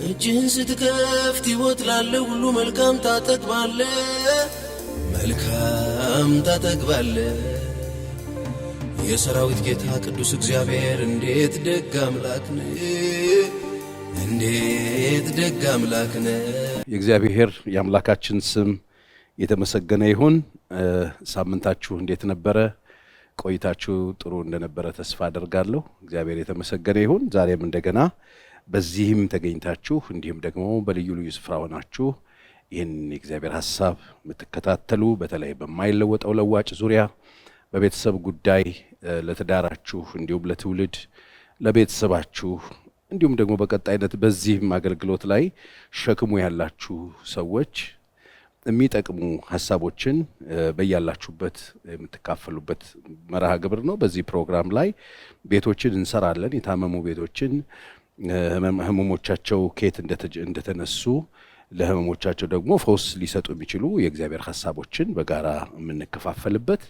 እጅህን ስትከፍት ሕይወት ላለው ሁሉ መልካም ታጠግባለህ፣ መልካም ታጠግባለህ። የሰራዊት ጌታ ቅዱስ እግዚአብሔር እንዴት ደግ አምላክ ነህ፣ እንዴት ደግ አምላክ ነህ። የእግዚአብሔር የአምላካችን ስም የተመሰገነ ይሁን። ሳምንታችሁ እንዴት ነበረ? ቆይታችሁ ጥሩ እንደነበረ ተስፋ አደርጋለሁ። እግዚአብሔር የተመሰገነ ይሁን። ዛሬም እንደገና በዚህም ተገኝታችሁ እንዲሁም ደግሞ በልዩ ልዩ ስፍራ ሆናችሁ ይህን የእግዚአብሔር ሐሳብ የምትከታተሉ በተለይ በማይለወጠው ለዋጭ ዙሪያ በቤተሰብ ጉዳይ ለትዳራችሁ እንዲሁም ለትውልድ ለቤተሰባችሁ እንዲሁም ደግሞ በቀጣይነት በዚህም አገልግሎት ላይ ሸክሙ ያላችሁ ሰዎች የሚጠቅሙ ሐሳቦችን በያላችሁበት የምትካፈሉበት መርሃ ግብር ነው። በዚህ ፕሮግራም ላይ ቤቶችን እንሰራለን። የታመሙ ቤቶችን ህመሞቻቸው ከየት እንደተነሱ ለህመሞቻቸው ደግሞ ፈውስ ሊሰጡ የሚችሉ የእግዚአብሔር ሐሳቦችን በጋራ የምንከፋፈልበት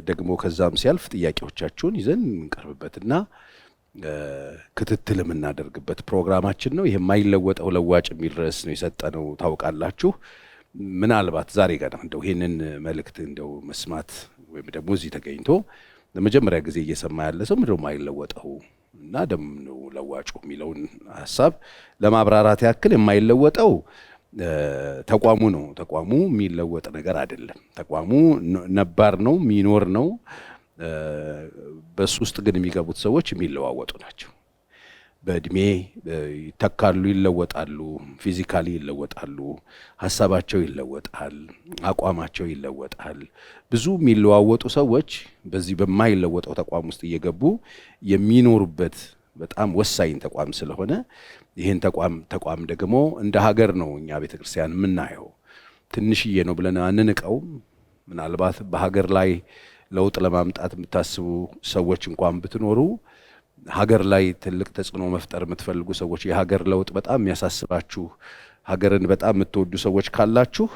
ደግሞ ከዛም ሲያልፍ ጥያቄዎቻችሁን ይዘን የምንቀርብበትና ክትትል የምናደርግበት ፕሮግራማችን ነው። ይሄ የማይለወጠው ለዋጭ የሚል ርዕስ ነው የሰጠነው። ታውቃላችሁ ምናልባት ዛሬ ገና እንደው ይሄንን መልእክት እንደው መስማት ወይም ደግሞ እዚህ ተገኝቶ ለመጀመሪያ ጊዜ እየሰማ ያለ ሰው ምንድነው የማይለወጠው እና ደግሞ ነው ለዋጩ የሚለውን ሐሳብ ለማብራራት ያክል የማይለወጠው ተቋሙ ነው። ተቋሙ የሚለወጥ ነገር አይደለም። ተቋሙ ነባር ነው፣ የሚኖር ነው። በሱ ውስጥ ግን የሚገቡት ሰዎች የሚለዋወጡ ናቸው። በእድሜ ይተካሉ፣ ይለወጣሉ፣ ፊዚካሊ ይለወጣሉ፣ ሐሳባቸው ይለወጣል፣ አቋማቸው ይለወጣል። ብዙ የሚለዋወጡ ሰዎች በዚህ በማይለወጠው ተቋም ውስጥ እየገቡ የሚኖሩበት በጣም ወሳኝ ተቋም ስለሆነ ይህን ተቋም ደግሞ እንደ ሀገር ነው እኛ ቤተክርስቲያን የምናየው። ትንሽዬ ነው ብለን አንንቀው። ምናልባት በሀገር ላይ ለውጥ ለማምጣት የምታስቡ ሰዎች እንኳን ብትኖሩ ሀገር ላይ ትልቅ ተጽዕኖ መፍጠር የምትፈልጉ ሰዎች፣ የሀገር ለውጥ በጣም የሚያሳስባችሁ፣ ሀገርን በጣም የምትወዱ ሰዎች ካላችሁ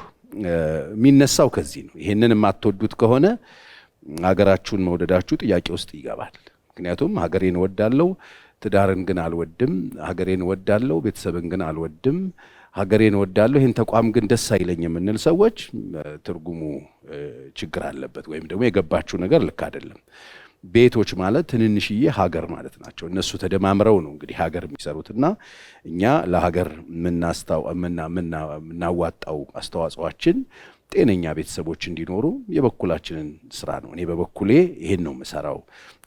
የሚነሳው ከዚህ ነው። ይሄንን የማትወዱት ከሆነ ሀገራችሁን መውደዳችሁ ጥያቄ ውስጥ ይገባል። ምክንያቱም ሀገሬን እወዳለሁ፣ ትዳርን ግን አልወድም፣ ሀገሬን እወዳለሁ፣ ቤተሰብን ግን አልወድም፣ ሀገሬን እወዳለሁ፣ ይህን ተቋም ግን ደስ አይለኝ የምንል ሰዎች ትርጉሙ ችግር አለበት፣ ወይም ደግሞ የገባችሁ ነገር ልክ አይደለም። ቤቶች ማለት ትንንሽዬ ሀገር ማለት ናቸው። እነሱ ተደማምረው ነው እንግዲህ ሀገር የሚሰሩትና እኛ ለሀገር የምናዋጣው አስተዋጽኦአችን ጤነኛ ቤተሰቦች እንዲኖሩ የበኩላችንን ስራ ነው። እኔ በበኩሌ ይሄን ነው የምሰራው።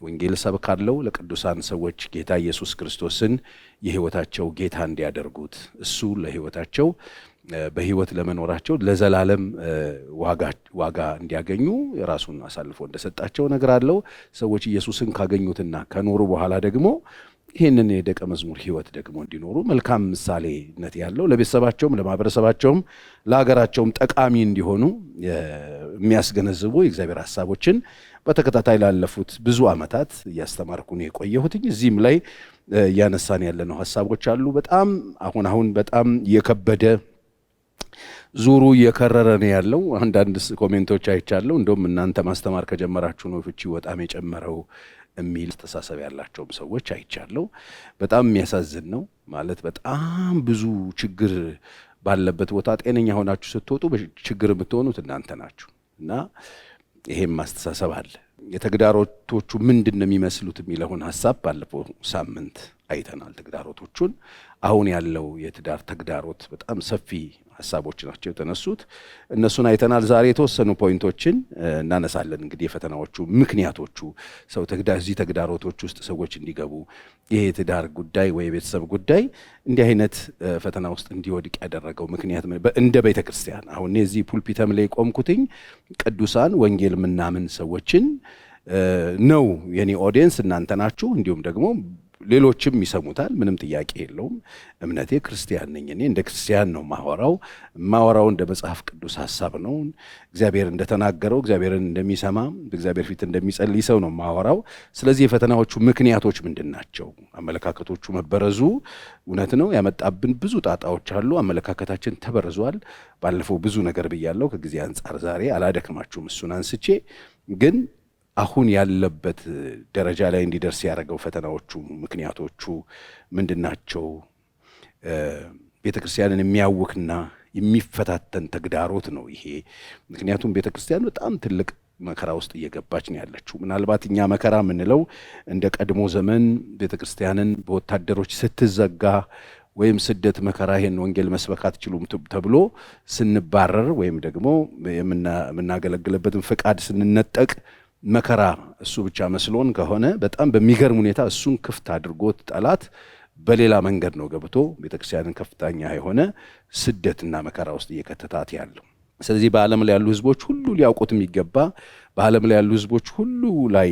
ወንጌል ሰብካለሁ፣ ለቅዱሳን ሰዎች ጌታ ኢየሱስ ክርስቶስን የህይወታቸው ጌታ እንዲያደርጉት፣ እሱ ለህይወታቸው በህይወት ለመኖራቸው ለዘላለም ዋጋ እንዲያገኙ የራሱን አሳልፎ እንደሰጣቸው እነግራለሁ። ሰዎች ኢየሱስን ካገኙትና ከኖሩ በኋላ ደግሞ ይህንን የደቀ መዝሙር ህይወት ደግሞ እንዲኖሩ መልካም ምሳሌነት ያለው ለቤተሰባቸውም ለማህበረሰባቸውም ለሀገራቸውም ጠቃሚ እንዲሆኑ የሚያስገነዝቡ የእግዚአብሔር ሐሳቦችን በተከታታይ ላለፉት ብዙ ዓመታት እያስተማርኩ ነው የቆየሁትኝ። እዚህም ላይ እያነሳን ያለነው ሐሳቦች አሉ። በጣም አሁን በጣም የከበደ ዙሩ እየከረረ ነው ያለው። አንዳንድ ኮሜንቶች አይቻለሁ። እንደውም እናንተ ማስተማር ከጀመራችሁ ነው ፍቺ በጣም የጨመረው የሚል አስተሳሰብ ያላቸውም ሰዎች አይቻለሁ። በጣም የሚያሳዝን ነው። ማለት በጣም ብዙ ችግር ባለበት ቦታ ጤነኛ ሆናችሁ ስትወጡ ችግር የምትሆኑት እናንተ ናችሁ እና ይሄም አስተሳሰብ አለ። የተግዳሮቶቹ ምንድን ነው የሚመስሉት የሚለውን ሐሳብ ባለፈው ሳምንት አይተናል። ተግዳሮቶቹን አሁን ያለው የትዳር ተግዳሮት በጣም ሰፊ ሐሳቦች ናቸው የተነሱት። እነሱን አይተናል። ዛሬ የተወሰኑ ፖይንቶችን እናነሳለን። እንግዲህ የፈተናዎቹ ምክንያቶቹ ሰው እዚህ ተግዳሮቶች ውስጥ ሰዎች እንዲገቡ ይሄ የትዳር ጉዳይ ወይ የቤተሰብ ጉዳይ እንዲህ አይነት ፈተና ውስጥ እንዲወድቅ ያደረገው ምክንያት እንደ ቤተ ክርስቲያን አሁን እዚህ ፑልፒተም ላይ ቆምኩትኝ ቅዱሳን ወንጌል ምናምን ሰዎችን ነው የኔ ኦዲየንስ እናንተ ናችሁ። እንዲሁም ደግሞ ሌሎችም ይሰሙታል። ምንም ጥያቄ የለውም። እምነቴ ክርስቲያን ነኝ። እኔ እንደ ክርስቲያን ነው ማወራው እንደ መጽሐፍ ቅዱስ ሐሳብ ነው። እግዚአብሔር እንደተናገረው እግዚአብሔርን እንደሚሰማ በእግዚአብሔር ፊት እንደሚጸልይ ሰው ነው ማወራው። ስለዚህ የፈተናዎቹ ምክንያቶች ምንድን ናቸው? አመለካከቶቹ መበረዙ እውነት ነው ያመጣብን ብዙ ጣጣዎች አሉ። አመለካከታችን ተበርዟል። ባለፈው ብዙ ነገር ብያለሁ። ከጊዜ አንጻር ዛሬ አላደክማችሁም። እሱን አንስቼ ግን አሁን ያለበት ደረጃ ላይ እንዲደርስ ያደረገው ፈተናዎቹ ምክንያቶቹ ምንድናቸው? ቤተክርስቲያንን የሚያውክና የሚፈታተን ተግዳሮት ነው ይሄ። ምክንያቱም ቤተክርስቲያን በጣም ትልቅ መከራ ውስጥ እየገባች ነው ያለችው። ምናልባት እኛ መከራ የምንለው እንደ ቀድሞ ዘመን ቤተክርስቲያንን በወታደሮች ስትዘጋ ወይም ስደት መከራ ይሄን ወንጌል መስበክ አትችሉም ተብሎ ስንባረር ወይም ደግሞ የምናገለግልበትን ፍቃድ ስንነጠቅ መከራ እሱ ብቻ መስሎን ከሆነ በጣም በሚገርም ሁኔታ እሱን ክፍት አድርጎት ጠላት በሌላ መንገድ ነው ገብቶ ቤተክርስቲያንን ከፍተኛ የሆነ ስደትና መከራ ውስጥ እየከተታት ያለው። ስለዚህ በዓለም ላይ ያሉ ህዝቦች ሁሉ ሊያውቁት የሚገባ በዓለም ላይ ያሉ ህዝቦች ሁሉ ላይ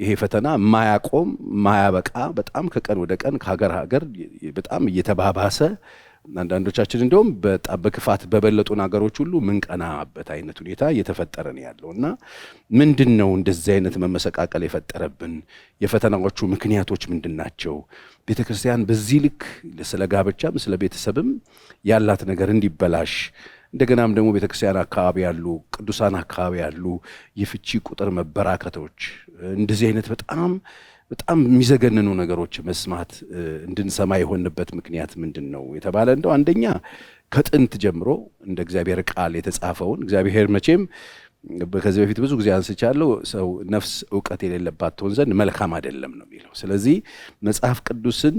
ይሄ ፈተና ማያቆም ማያበቃ በጣም ከቀን ወደ ቀን ከሀገር ሀገር በጣም እየተባባሰ አንዳንዶቻችን እንደውም በጣም በክፋት በበለጡን ሀገሮች ሁሉ ምንቀናበት አይነት ሁኔታ እየተፈጠረ ነው ያለውና ምንድነው እንደዚህ አይነት መመሰቃቀል የፈጠረብን? የፈተናዎቹ ምክንያቶች ምንድናቸው? ቤተክርስቲያን በዚህ ልክ ስለ ጋብቻም ስለ ቤተሰብም ያላት ነገር እንዲበላሽ እንደገናም ደግሞ ቤተክርስቲያን አካባቢ ያሉ ቅዱሳን አካባቢ ያሉ የፍቺ ቁጥር መበራከቶች እንደዚህ አይነት በጣም የሚዘገንኑ ነገሮች መስማት እንድንሰማ የሆንበት ምክንያት ምንድነው የተባለ እንደው አንደኛ ከጥንት ጀምሮ እንደ እግዚአብሔር ቃል የተጻፈውን እግዚአብሔር መቼም ከዚህ በፊት ብዙ ጊዜ አንስቻለሁ ሰው ነፍስ ዕውቀት የሌለባት ትሆን ዘንድ መልካም አይደለም ነው የሚለው። ስለዚህ መጽሐፍ ቅዱስን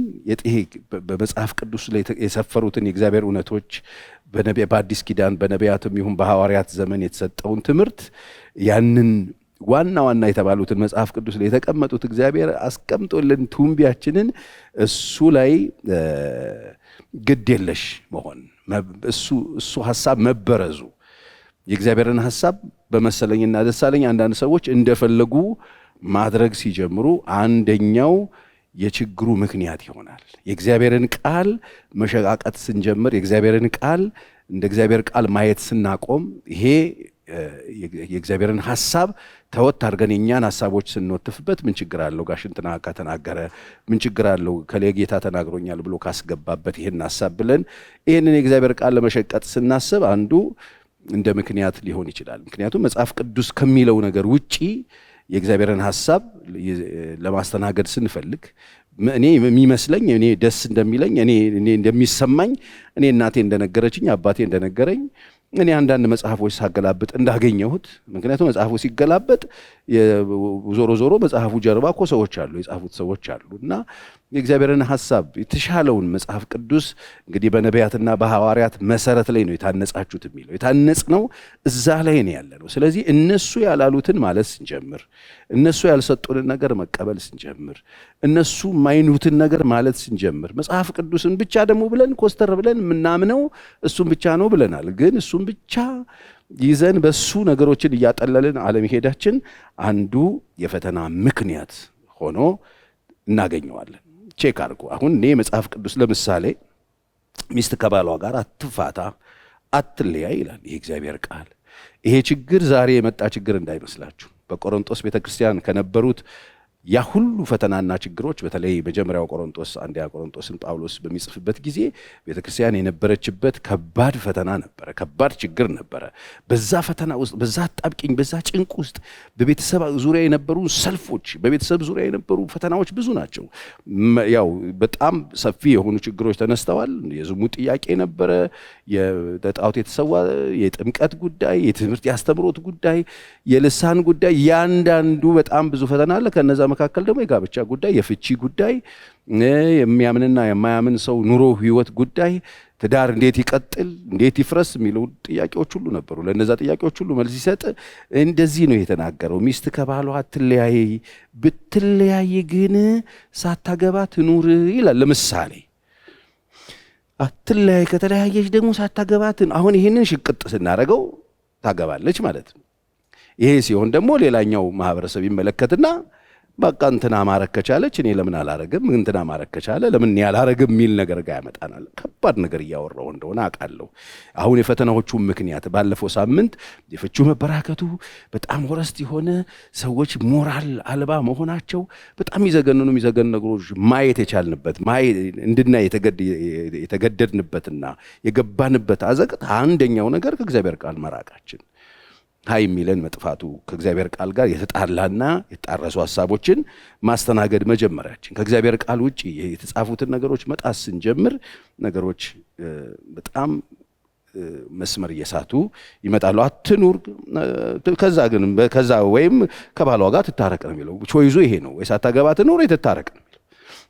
በመጽሐፍ ቅዱስ ላይ የሰፈሩትን የእግዚአብሔር እውነቶች በአዲስ ኪዳን በነቢያትም ይሁን በሐዋርያት ዘመን የተሰጠውን ትምህርት ያንን ዋና ዋና የተባሉትን መጽሐፍ ቅዱስ ላይ የተቀመጡት እግዚአብሔር አስቀምጦልን ቱምቢያችንን እሱ ላይ ግድ የለሽ መሆን እሱ ሐሳብ መበረዙ የእግዚአብሔርን ሐሳብ በመሰለኝና ደሳለኝ አንዳንድ ሰዎች እንደፈለጉ ማድረግ ሲጀምሩ አንደኛው የችግሩ ምክንያት ይሆናል። የእግዚአብሔርን ቃል መሸቃቀጥ ስንጀምር የእግዚአብሔርን ቃል እንደ እግዚአብሔር ቃል ማየት ስናቆም ይሄ የእግዚአብሔርን ሐሳብ ተወት አድርገን የኛን ሐሳቦች ስንወትፍበት ምን ችግር አለው? ጋሽ እንትና ከተናገረ ምን ችግር አለው? ከሌጌታ ተናግሮኛል ብሎ ካስገባበት ይሄን ሐሳብ ብለን ይሄንን የእግዚአብሔር ቃል ለመሸቀጥ ስናስብ አንዱ እንደ ምክንያት ሊሆን ይችላል። ምክንያቱም መጽሐፍ ቅዱስ ከሚለው ነገር ውጪ የእግዚአብሔርን ሐሳብ ለማስተናገድ ስንፈልግ እኔ የሚመስለኝ እኔ ደስ እንደሚለኝ እኔ እንደሚሰማኝ እኔ እናቴ እንደነገረችኝ አባቴ እንደነገረኝ እኔ አንዳንድ መጽሐፎች ሳገላብጥ እንዳገኘሁት ምክንያቱም መጽሐፉ ሲገላበጥ ዞሮ መጽሐፉ ጀርባ እኮ ሰዎች አሉ የጻፉት ሰዎች አሉ እና የእግዚአብሔርን ሐሳብ የተሻለውን መጽሐፍ ቅዱስ እንግዲህ በነቢያትና በሐዋርያት መሰረት ላይ ነው የታነጻችሁት የሚለው የታነጽነው እዛ ላይ ነው ያለነው። ስለዚህ እነሱ ያላሉትን ማለት ስንጀምር እነሱ ያልሰጡንን ነገር መቀበል ስንጀምር እነሱ ማይኑትን ነገር ማለት ስንጀምር መጽሐፍ ቅዱስን ብቻ ደግሞ ብለን ኮስተር ብለን የምናምነው እሱን ብቻ ነው ብለናል። ግን እሱን ብቻ ይዘን በሱ ነገሮችን እያጠለልን አለመሄዳችን አንዱ የፈተና ምክንያት ሆኖ እናገኘዋለን። ቼክ አድርጉ። አሁን እኔ መጽሐፍ ቅዱስ ለምሳሌ ሚስት ከባሏ ጋር አትፋታ አትለያይ ይላል ይሄ እግዚአብሔር ቃል። ይሄ ችግር ዛሬ የመጣ ችግር እንዳይመስላችሁ። በቆሮንቶስ ቤተክርስቲያን ከነበሩት ያ ሁሉ ፈተናና ችግሮች በተለይ መጀመሪያው ቆሮንቶስ አንደኛ ቆሮንቶስን ጳውሎስ በሚጽፍበት ጊዜ ቤተክርስቲያን የነበረችበት ከባድ ፈተና ነበረ፣ ከባድ ችግር ነበረ። በዛ ፈተና ውስጥ በዛ አጣብቂኝ በዛ ጭንቅ ውስጥ በቤተሰብ ዙሪያ የነበሩ ሰልፎች በቤተሰብ ዙሪያ የነበሩ ፈተናዎች ብዙ ናቸው። ያው በጣም ሰፊ የሆኑ ችግሮች ተነስተዋል። የዝሙት ጥያቄ ነበረ፣ የጣዖት የተሰዋ የጥምቀት ጉዳይ፣ የትምህርት ያስተምሮት ጉዳይ፣ የልሳን ጉዳይ፣ ያንዳንዱ በጣም ብዙ ፈተና አለ። ከነዛ መካከል ደግሞ የጋብቻ ጉዳይ፣ የፍቺ ጉዳይ፣ የሚያምንና የማያምን ሰው ኑሮ ህይወት ጉዳይ፣ ትዳር እንዴት ይቀጥል እንዴት ይፍረስ የሚሉ ጥያቄዎች ሁሉ ነበሩ። ለነዛ ጥያቄዎች ሁሉ መልስ ሲሰጥ እንደዚህ ነው የተናገረው። ሚስት ከባሏ አትለያይ፣ ብትለያይ ግን ሳታገባ ትኑር ይላል። ለምሳሌ አትለያይ ከተለያየች ደግሞ ሳታገባ አሁን ይሄንን ሽቅጥ ስናደርገው ታገባለች ማለት ነው። ይሄ ሲሆን ደግሞ ሌላኛው ማህበረሰብ ይመለከትና በቃ እንትና ማረግ ከቻለች እኔ ለምን አላረግም፣ እንትና ማረግ ከቻለ ለምን እኔ አላረግም የሚል ነገር ጋር ያመጣናል። ከባድ ነገር እያወራው እንደሆነ አውቃለሁ። አሁን የፈተናዎቹ ምክንያት ባለፈው ሳምንት የፍቺው መበራከቱ በጣም ወረስት የሆነ ሰዎች ሞራል አልባ መሆናቸው በጣም የሚዘገኑ ነገሮች ማየት የቻልንበት እንድናይ የተገደድንበትና የገባንበት አዘቅት አንደኛው ነገር ከእግዚአብሔር ቃል መራቃችን ሃይ የሚለን መጥፋቱ ከእግዚአብሔር ቃል ጋር የተጣላና የተጣረሱ ሐሳቦችን ማስተናገድ መጀመሪያችን ከእግዚአብሔር ቃል ውጪ የተጻፉትን ነገሮች መጣስ ስንጀምር ነገሮች በጣም መስመር እየሳቱ ይመጣሉ። አትኑር ከዛ ወይም ከባሏ ጋር ትታረቅ ነው የሚለው። ቾይዙ ይሄ ነው። ወይ ሳታገባ ትኑር ወይ ትታረቅ ነው የሚለው።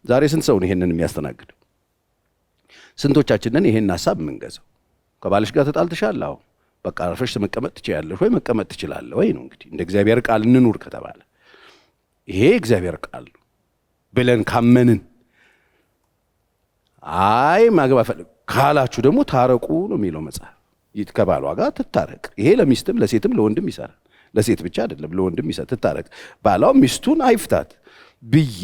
ዛሬ ስንት ሰው ነው ይሄንን የሚያስተናግደው? ስንቶቻችንን ይሄን ሐሳብ የምንገዛው? ከባልሽ ጋር ተጣልተሻል? አዎ በቃ አርፈሽ መቀመጥ ትችያለሽ ወይ መቀመጥ ትችላለህ ወይ ነው እንግዲህ። እንደ እግዚአብሔር ቃል እንኑር ከተባለ ይሄ እግዚአብሔር ቃል ነው ብለን ካመንን፣ አይ ማግባት ካላችሁ ደግሞ ታረቁ ነው የሚለው መጽሐፍ። ከባሏ ጋር ትታረቅ። ይሄ ለሚስትም ለሴትም ለወንድም ይሰራል። ለሴት ብቻ አይደለም ለወንድም ይሰራል። ትታረቅ። ባሏ ሚስቱን አይፍታት ብዬ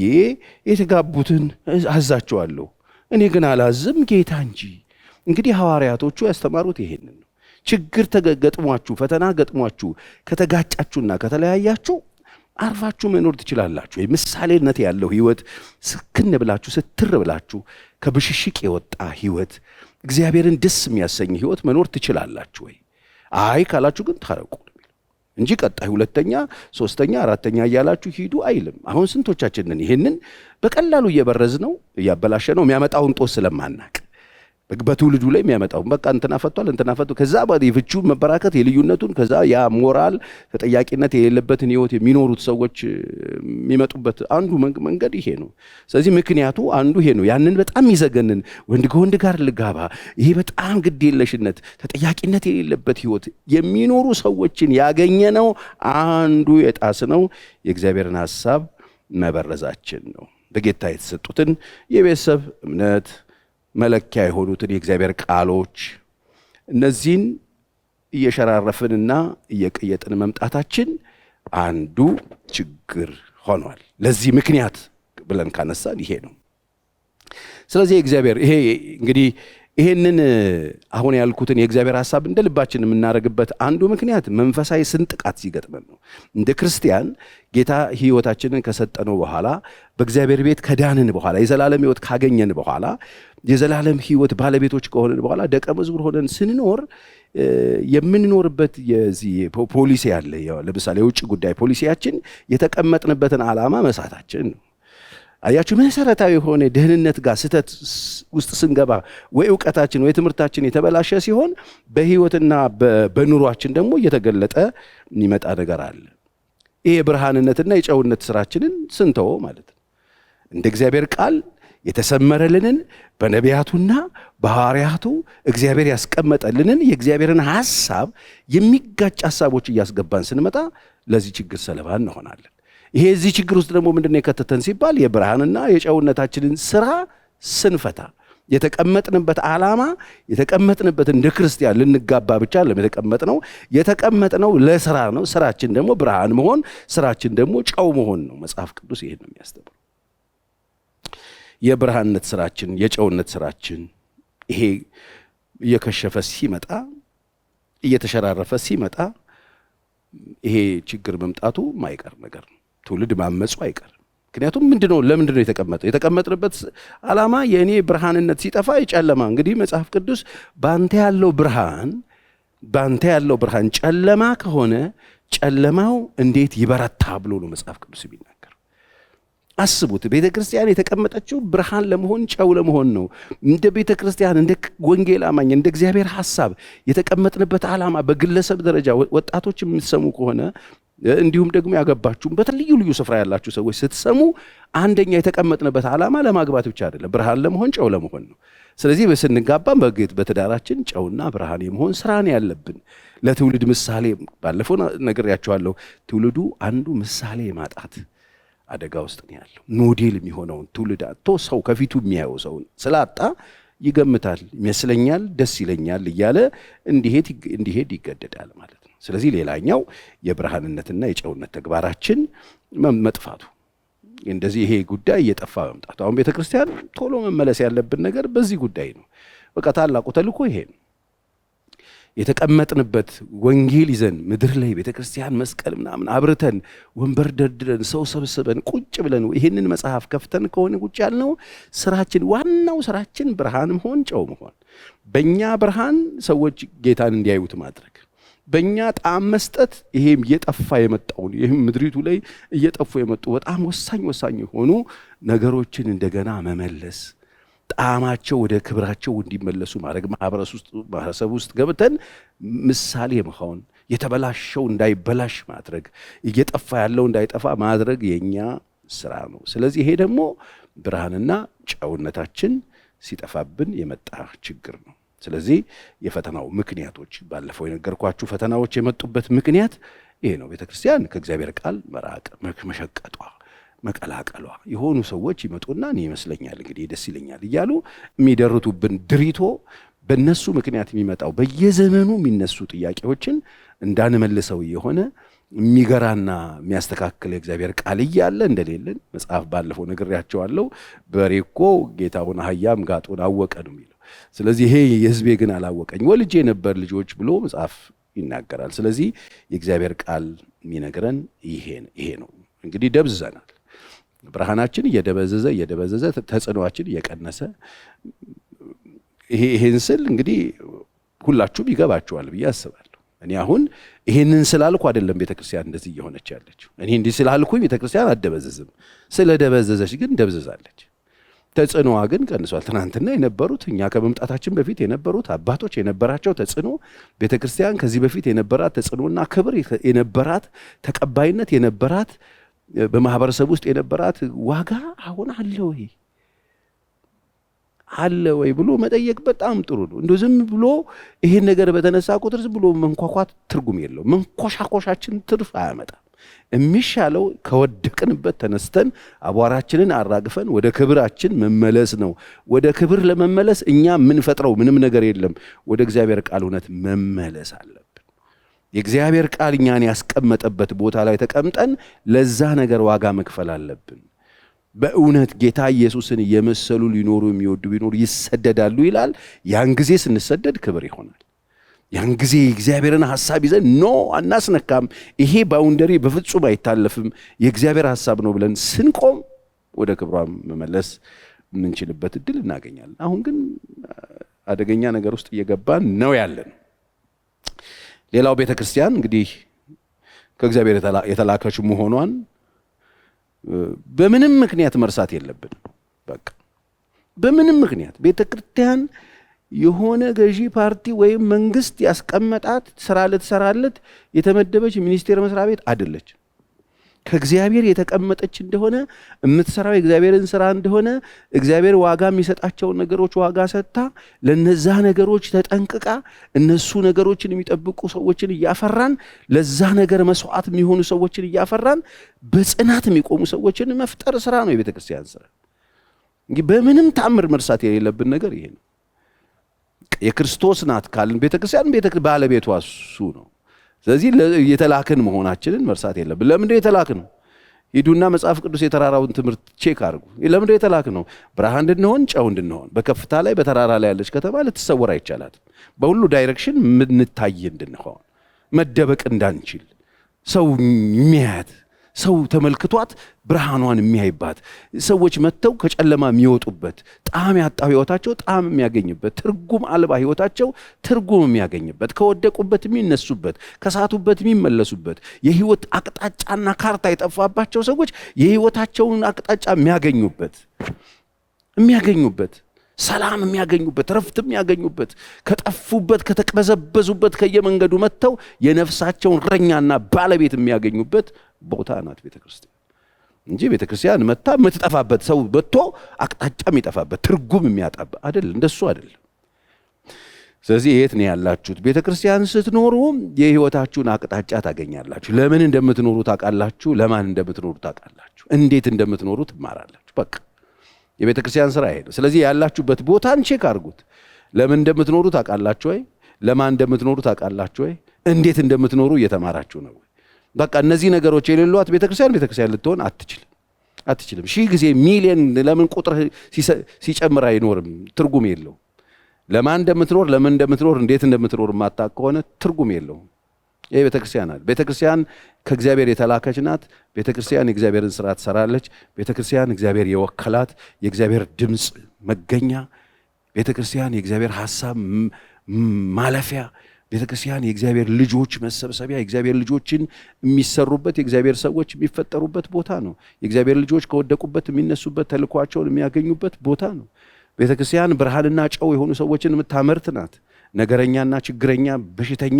የተጋቡትን አዛቸዋለሁ። እኔ ግን አላዝም ጌታ እንጂ። እንግዲህ ሐዋርያቶቹ ያስተማሩት ይሄንን ነው። ችግር ገጥሟችሁ ፈተና ገጥሟችሁ ከተጋጫችሁና ከተለያያችሁ አርፋችሁ መኖር ትችላላችሁ። ምሳሌነት ያለው ህይወት ስክን ብላችሁ ስትር ብላችሁ ከብሽሽቅ የወጣ ህይወት እግዚአብሔርን ደስ የሚያሰኝ ህይወት መኖር ትችላላችሁ ወይ? አይ ካላችሁ ግን ታረቁ እንጂ ቀጣይ ሁለተኛ ሶስተኛ አራተኛ እያላችሁ ሂዱ አይልም። አሁን ስንቶቻችንን ይሄንን በቀላሉ እየበረዝ ነው እያበላሸ ነው የሚያመጣውን ጦስ ስለማናቅ በትውልዱ ላይ የሚያመጣው በቃ እንትና ፈቷል እንትና ፈቷል። ከዛ የፍቹ መበራከት የልዩነቱን ከዛ ያ ሞራል ተጠያቂነት የሌለበትን ህይወት የሚኖሩት ሰዎች የሚመጡበት አንዱ መንገድ ይሄ ነው። ስለዚህ ምክንያቱ አንዱ ይሄ ነው። ያንን በጣም ይዘገንን ወንድ ከወንድ ጋር ልጋባ፣ ይሄ በጣም ግድ የለሽነት ተጠያቂነት የሌለበት ህይወት የሚኖሩ ሰዎችን ያገኘነው አንዱ የጣስነው የእግዚአብሔርን ሐሳብ መበረዛችን ነው። በጌታ የተሰጡትን የቤተሰብ እምነት መለኪያ የሆኑትን የእግዚአብሔር ቃሎች እነዚህን እየሸራረፍንና እየቀየጥን መምጣታችን አንዱ ችግር ሆኗል። ለዚህ ምክንያት ብለን ካነሳን ይሄ ነው። ስለዚህ እግዚአብሔር ይሄ እንግዲህ ይሄንን አሁን ያልኩትን የእግዚአብሔር ሐሳብ እንደ ልባችን የምናደርግበት አንዱ ምክንያት መንፈሳዊ ስንጥቃት ሲገጥመን ነው። እንደ ክርስቲያን ጌታ ህይወታችንን ከሰጠነው በኋላ በእግዚአብሔር ቤት ከዳንን በኋላ የዘላለም ህይወት ካገኘን በኋላ የዘላለም ህይወት ባለቤቶች ከሆነን በኋላ ደቀ መዝሙር ሆነን ስንኖር የምንኖርበት የዚህ ፖሊሲ አለ። ለምሳሌ የውጭ ጉዳይ ፖሊሲያችን የተቀመጥንበትን ዓላማ መሳታችን ነው። አያችሁ መሰረታዊ የሆነ ደህንነት ጋር ስተት ውስጥ ስንገባ ወይ ዕውቀታችን ወይ ትምህርታችን የተበላሸ ሲሆን በህይወትና በኑሯችን ደግሞ እየተገለጠ የሚመጣ ነገር አለ። ይሄ ብርሃንነትና የጨውነት ስራችንን ስንተው ማለት ነው። እንደ እግዚአብሔር ቃል የተሰመረልንን በነቢያቱና በሐዋርያቱ እግዚአብሔር ያስቀመጠልንን የእግዚአብሔርን ሐሳብ የሚጋጭ ሐሳቦች እያስገባን ስንመጣ ለዚህ ችግር ሰለባ እንሆናለን። ይሄ እዚህ ችግር ውስጥ ደግሞ ምንድነው የከተተን ሲባል የብርሃንና የጨውነታችንን ስራ ስንፈታ የተቀመጥንበት ዓላማ የተቀመጥንበት እንደ ክርስቲያን ልንጋባ ብቻ የተቀመጥነው ለስራ ነው። ስራችን ደግሞ ብርሃን መሆን፣ ስራችን ደግሞ ጨው መሆን ነው። መጽሐፍ ቅዱስ ይሄን ነው የሚያስተምረው። የብርሃንነት ስራችን የጨውነት ስራችን ይሄ እየከሸፈ ሲመጣ እየተሸራረፈ ሲመጣ ይሄ ችግር መምጣቱ ማይቀር ነገር ነው። ትውልድ ማመጹ አይቀርም። ምክንያቱም ለምንድነው የተቀመጥንበት ዓላማ የእኔ ብርሃንነት ሲጠፋ የጨለማ እንግዲህ መጽሐፍ ቅዱስ ባንተ ያለው ብርሃን ጨለማ ከሆነ ጨለማው እንዴት ይበረታ ብሎ ነው መጽሐፍ ቅዱስ የሚናገር። አስቡት፣ ቤተ ክርስቲያን የተቀመጠችው ብርሃን ለመሆን ጨው ለመሆን ነው። እንደ ቤተ ክርስቲያን እንደ ወንጌል አማኝ እንደ እግዚአብሔር ሐሳብ የተቀመጥንበት ዓላማ በግለሰብ ደረጃ ወጣቶች የምትሰሙ ከሆነ እንዲሁም ደግሞ ያገባችሁ በተለዩ ልዩ ስፍራ ያላችሁ ሰዎች ስትሰሙ አንደኛ የተቀመጥንበት ዓላማ ለማግባት ብቻ አይደለም፣ ብርሃን ለመሆን ጨው ለመሆን ነው። ስለዚህ በስንጋባም በትዳራችን ጨውና ብርሃን የመሆን ስራ ነው ያለብን። ለትውልድ ምሳሌ ባለፈው ነግሬያችኋለሁ። ትውልዱ አንዱ ምሳሌ ማጣት አደጋ ውስጥ ነው ያለው። ሞዴል የሚሆነውን ትውልድ አጥቶ ሰው ከፊቱ የሚያየው ሰው ስላጣ ይገምታል፣ ይመስለኛል፣ ደስ ይለኛል እያለ እንዲሄድ ይገደዳል ማለት ነው። ስለዚህ ሌላኛው የብርሃንነትና የጨውነት ተግባራችን መጥፋቱ እንደዚህ ይሄ ጉዳይ እየጠፋ መምጣቱ። አሁን ቤተክርስቲያን ቶሎ መመለስ ያለብን ነገር በዚህ ጉዳይ ነው። በቃ ታላቁ ተልእኮ ይሄ ነው። የተቀመጥንበት ወንጌል ይዘን ምድር ላይ ቤተክርስቲያን መስቀል ምናምን አብርተን ወንበር ደርድረን ሰው ሰብስበን ቁጭ ብለን ይሄንን መጽሐፍ ከፍተን ከሆነ ቁጭ ያልነው ስራችን ዋናው ስራችን ብርሃን መሆን ጨው መሆን፣ በእኛ ብርሃን ሰዎች ጌታን እንዲያዩት ማድረግ፣ በእኛ ጣዕም መስጠት ይሄም እየጠፋ የመጣውን ይሄም ምድሪቱ ላይ እየጠፉ የመጡ በጣም ወሳኝ የሆኑ ነገሮችን እንደገና መመለስ፣ ጣዕማቸው ወደ ክብራቸው እንዲመለሱ ማድረግ፣ ማህበረሰብ ውስጥ ገብተን ምሳሌ መሆን፣ የተበላሸው እንዳይበላሽ ማድረግ፣ እየጠፋ ያለው እንዳይጠፋ ማድረግ የኛ ስራ ነው። ስለዚህ ይሄ ደግሞ ብርሃንና ጨውነታችን ሲጠፋብን የመጣ ችግር ነው። ስለዚህ የፈተናው ምክንያቶች ባለፈው የነገርኳችሁ ፈተናዎች የመጡበት ምክንያት ይሄ ነው። ቤተክርስቲያን ከእግዚአብሔር ቃል መራቅ፣ መሸቀጧ፣ መቀላቀሏ። የሆኑ ሰዎች ይመጡና እኔ ይመስለኛል እንግዲህ ደስ ይለኛል እያሉ የሚደርቱብን ድሪቶ በእነሱ ምክንያት የሚመጣው በየዘመኑ የሚነሱ ጥያቄዎችን እንዳንመልሰው የሆነ የሚገራና የሚያስተካክል የእግዚአብሔር ቃል እያለ እንደሌለን መጽሐፍ ባለፈው ነግሬያቸዋለሁ። በሬ እኮ ጌታውን አህያም ጋጡን አወቀ ነው የሚለው። ስለዚህ ይሄ የሕዝቤ ግን አላወቀኝ ወልጄ ነበር ልጆች ብሎ መጽሐፍ ይናገራል። ስለዚህ የእግዚአብሔር ቃል የሚነግረን ይሄ ነው። እንግዲህ ደብዝዘናል። ብርሃናችን እየደበዘዘ ተጽዕኖአችን እየቀነሰ ይሄን ስል እንግዲህ ሁላችሁም ይገባችኋል ብዬ አስባለሁ። እኔ አሁን ይሄንን ስላልኩ አይደለም ቤተክርስቲያን እንደዚህ እየሆነች ያለችው። እኔ እንዲህ ስላልኩኝ ቤተክርስቲያን አደበዘዝም። ስለደበዘዘች ግን ደብዝዛለች። ተጽዕኖዋ ግን ቀንሷል። ትናንትና የነበሩት እኛ ከመምጣታችን በፊት የነበሩት አባቶች የነበራቸው ተጽዕኖ፣ ቤተክርስቲያን ከዚህ በፊት የነበራት ተጽዕኖና ክብር የነበራት ተቀባይነት የነበራት በማህበረሰብ ውስጥ የነበራት ዋጋ አሁን አለ ወይ ብሎ መጠየቅ በጣም ጥሩ ነው። እንደው ዝም ብሎ ይሄን ነገር በተነሳ ቁጥር ዝም ብሎ መንኳኳት ትርጉም የለው። መንኮሻኮሻችን ትርፍ አያመጣም። የሚሻለው ከወደቅንበት ተነስተን አቧራችንን አራግፈን ወደ ክብራችን መመለስ ነው። ወደ ክብር ለመመለስ እኛ የምንፈጥረው ምንም ነገር የለም። ወደ እግዚአብሔር ቃል እውነት መመለስ አለብን። የእግዚአብሔር ቃል እኛን ያስቀመጠበት ቦታ ላይ ተቀምጠን ለዛ ነገር ዋጋ መክፈል አለብን። በእውነት ጌታ ኢየሱስን እየመሰሉ ሊኖሩ የሚወዱ ቢኖሩ ይሰደዳሉ ይላል። ያን ጊዜ ስንሰደድ ክብር ይሆናል። ያን ጊዜ እግዚአብሔርን ሐሳብ ይዘን አናስነካም፣ ይሄ ባውንደሪ በፍጹም አይታለፍም፣ የእግዚአብሔር ሐሳብ ነው ብለን ስንቆም ወደ ክብሯ መመለስ የምንችልበት እድል እናገኛለን። አሁን ግን አደገኛ ነገር ውስጥ እየገባን ነው ያለን። ሌላው ቤተክርስቲያን እንግዲህ ከእግዚአብሔር የተላከች መሆኗን በምንም ምክንያት መርሳት የለብንም። በቃ በምንም ምክንያት ቤተክርስቲያን የሆነ ገዢ ፓርቲ ወይም መንግስት ያስቀመጣት ስራ ልትሰራለት የተመደበች ሚኒስቴር መስሪያ ቤት አይደለች። ከእግዚአብሔር የተቀመጠች እንደሆነ የምትሰራው የእግዚአብሔርን ስራ እንደሆነ እግዚአብሔር ዋጋ የሚሰጣቸውን ነገሮች ዋጋ ሰጥታ ለነዛ ነገሮች ተጠንቅቃ እነሱ ነገሮችን የሚጠብቁ ሰዎችን እያፈራን ለዛ ነገር መስዋዕት የሚሆኑ ሰዎችን እያፈራን በጽናት የሚቆሙ ሰዎችን መፍጠር ስራ ነው የቤተ ክርስቲያን ስራ። እንግዲህ በምንም ታምር መርሳት የሌለብን ነገር ይሄ ነው። የክርስቶስ ናት ካልን ቤተ ክርስቲያን ባለቤቷ እሱ ነው። ስለዚህ የተላክን መሆናችንን መርሳት የለብን። ለምንድነው የተላክን? ሂዱና መጽሐፍ ቅዱስ የተራራውን ትምህርት ቼክ አድርጉ። ለምንድነው የተላክን ነው? ብርሃን እንድንሆን፣ ጨው እንድንሆን። በከፍታ ላይ በተራራ ላይ ያለች ከተማ ልትሰወር አይቻላትም። በሁሉ ዳይሬክሽን ምንታይ እንድንሆን፣ መደበቅ እንዳንችል፣ ሰው የሚያያት ሰው ተመልክቷት ብርሃኗን የሚያይባት፣ ሰዎች መጥተው ከጨለማ የሚወጡበት፣ ጣዕም ያጣው ህይወታቸው ጣዕም የሚያገኝበት፣ ትርጉም አልባ ህይወታቸው ትርጉም የሚያገኝበት፣ ከወደቁበት የሚነሱበት፣ ከሳቱበት የሚመለሱበት፣ የህይወት አቅጣጫና ካርታ የጠፋባቸው ሰዎች የህይወታቸውን አቅጣጫ የሚያገኙበት፣ ሰላም የሚያገኙበት፣ ረፍት የሚያገኙበት፣ ከጠፉበት ከተቅበዘበዙበት ከየመንገዱ መጥተው የነፍሳቸውን እረኛና ባለቤት የሚያገኙበት ቦታ ናት ቤተክርስቲያን እንጂ ቤተክርስቲያን መጣ የምትጠፋበት፣ ሰው በቶ አቅጣጫ የሚጠፋበት፣ ትርጉም የሚያጣበት አይደል። እንደሱ አይደለም። ስለዚህ የት ነው ያላችሁት? ቤተክርስቲያን ስትኖሩ የህይወታችሁን አቅጣጫ ታገኛላችሁ። ለምን እንደምትኖሩ ታውቃላችሁ። ለማን እንደምትኖሩ ታውቃላችሁ። እንዴት እንደምትኖሩ ትማራላችሁ። በቃ የቤተክርስቲያን ስራ ይሄ ነው። ስለዚህ ያላችሁበት ቦታን ቼክ አድርጉት። ለምን እንደምትኖሩ ታውቃላችሁ ወይ? ለማን እንደምትኖሩ ታውቃላችሁ ወይ? እንዴት እንደምትኖሩ እየተማራችሁ ነው ወይ? በቃ እነዚህ ነገሮች የሌሏት ቤተክርስቲያን ልትሆን አትችልም። ሺህ ጊዜ ሚሊዮን ለምን ቁጥር ሲጨምር አይኖርም፣ ትርጉም የለው። ለማን እንደምትኖር ለምን እንደምትኖር እንዴት እንደምትኖር ማታውቅ ከሆነ ትርጉም የለው። ይሄ ቤተክርስቲያን ናት። ቤተክርስቲያን ከእግዚአብሔር የተላከች ናት። ቤተክርስቲያን የእግዚአብሔርን ስራ ትሰራለች። ቤተክርስቲያን እግዚአብሔር የወከላት የእግዚአብሔር ድምፅ መገኛ፣ ቤተክርስቲያን የእግዚአብሔር ሐሳብ ማለፊያ ቤተክርስቲያን የእግዚአብሔር ልጆች መሰብሰቢያ፣ የእግዚአብሔር ልጆችን የሚሰሩበት፣ የእግዚአብሔር ሰዎች የሚፈጠሩበት ቦታ ነው። የእግዚአብሔር ልጆች ከወደቁበት የሚነሱበት፣ ተልኳቸውን የሚያገኙበት ቦታ ነው። ቤተክርስቲያን ብርሃንና ጨው የሆኑ ሰዎችን የምታመርት ናት። ነገረኛና ችግረኛ፣ በሽተኛ፣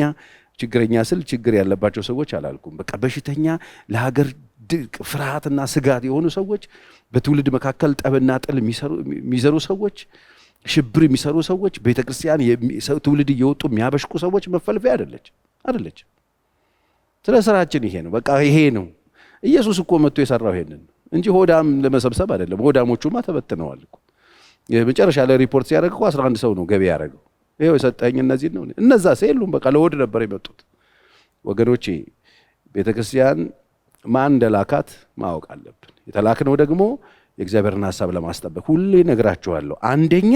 ችግረኛ ስል ችግር ያለባቸው ሰዎች አላልኩም። በቃ በሽተኛ፣ ለሀገር ድቅ ፍርሃትና ስጋት የሆኑ ሰዎች፣ በትውልድ መካከል ጠብና ጥል የሚዘሩ ሰዎች፣ ሽብር የሚሰሩ ሰዎች፣ ቤተክርስቲያን ትውልድ እየወጡ የሚያበሽቁ ሰዎች መፈልፈያ አይደለች። ስለ ስራችን ይሄ ነው። በቃ ይሄ ነው። ኢየሱስ እኮ መጥቶ የሰራው ይሄንን እንጂ ሆዳም ለመሰብሰብ አይደለም። ሆዳሞቹማ ተበትነዋል እኮ። የመጨረሻ ላይ ሪፖርት ሲያደርግ እኮ 11 ሰው ነው ገቢ ያደረገው። ይሄው የሰጠኝ እነዚህ ነው። እነዛ የሉም። በቃ ለሆድ ነበር የመጡት። ወገኖቼ ቤተክርስቲያን ማን እንደላካት ማወቅ አለብን። የተላክነው ደግሞ የእግዚአብሔርን ሐሳብ ለማስጠበቅ። ሁሌ ነግራችኋለሁ። አንደኛ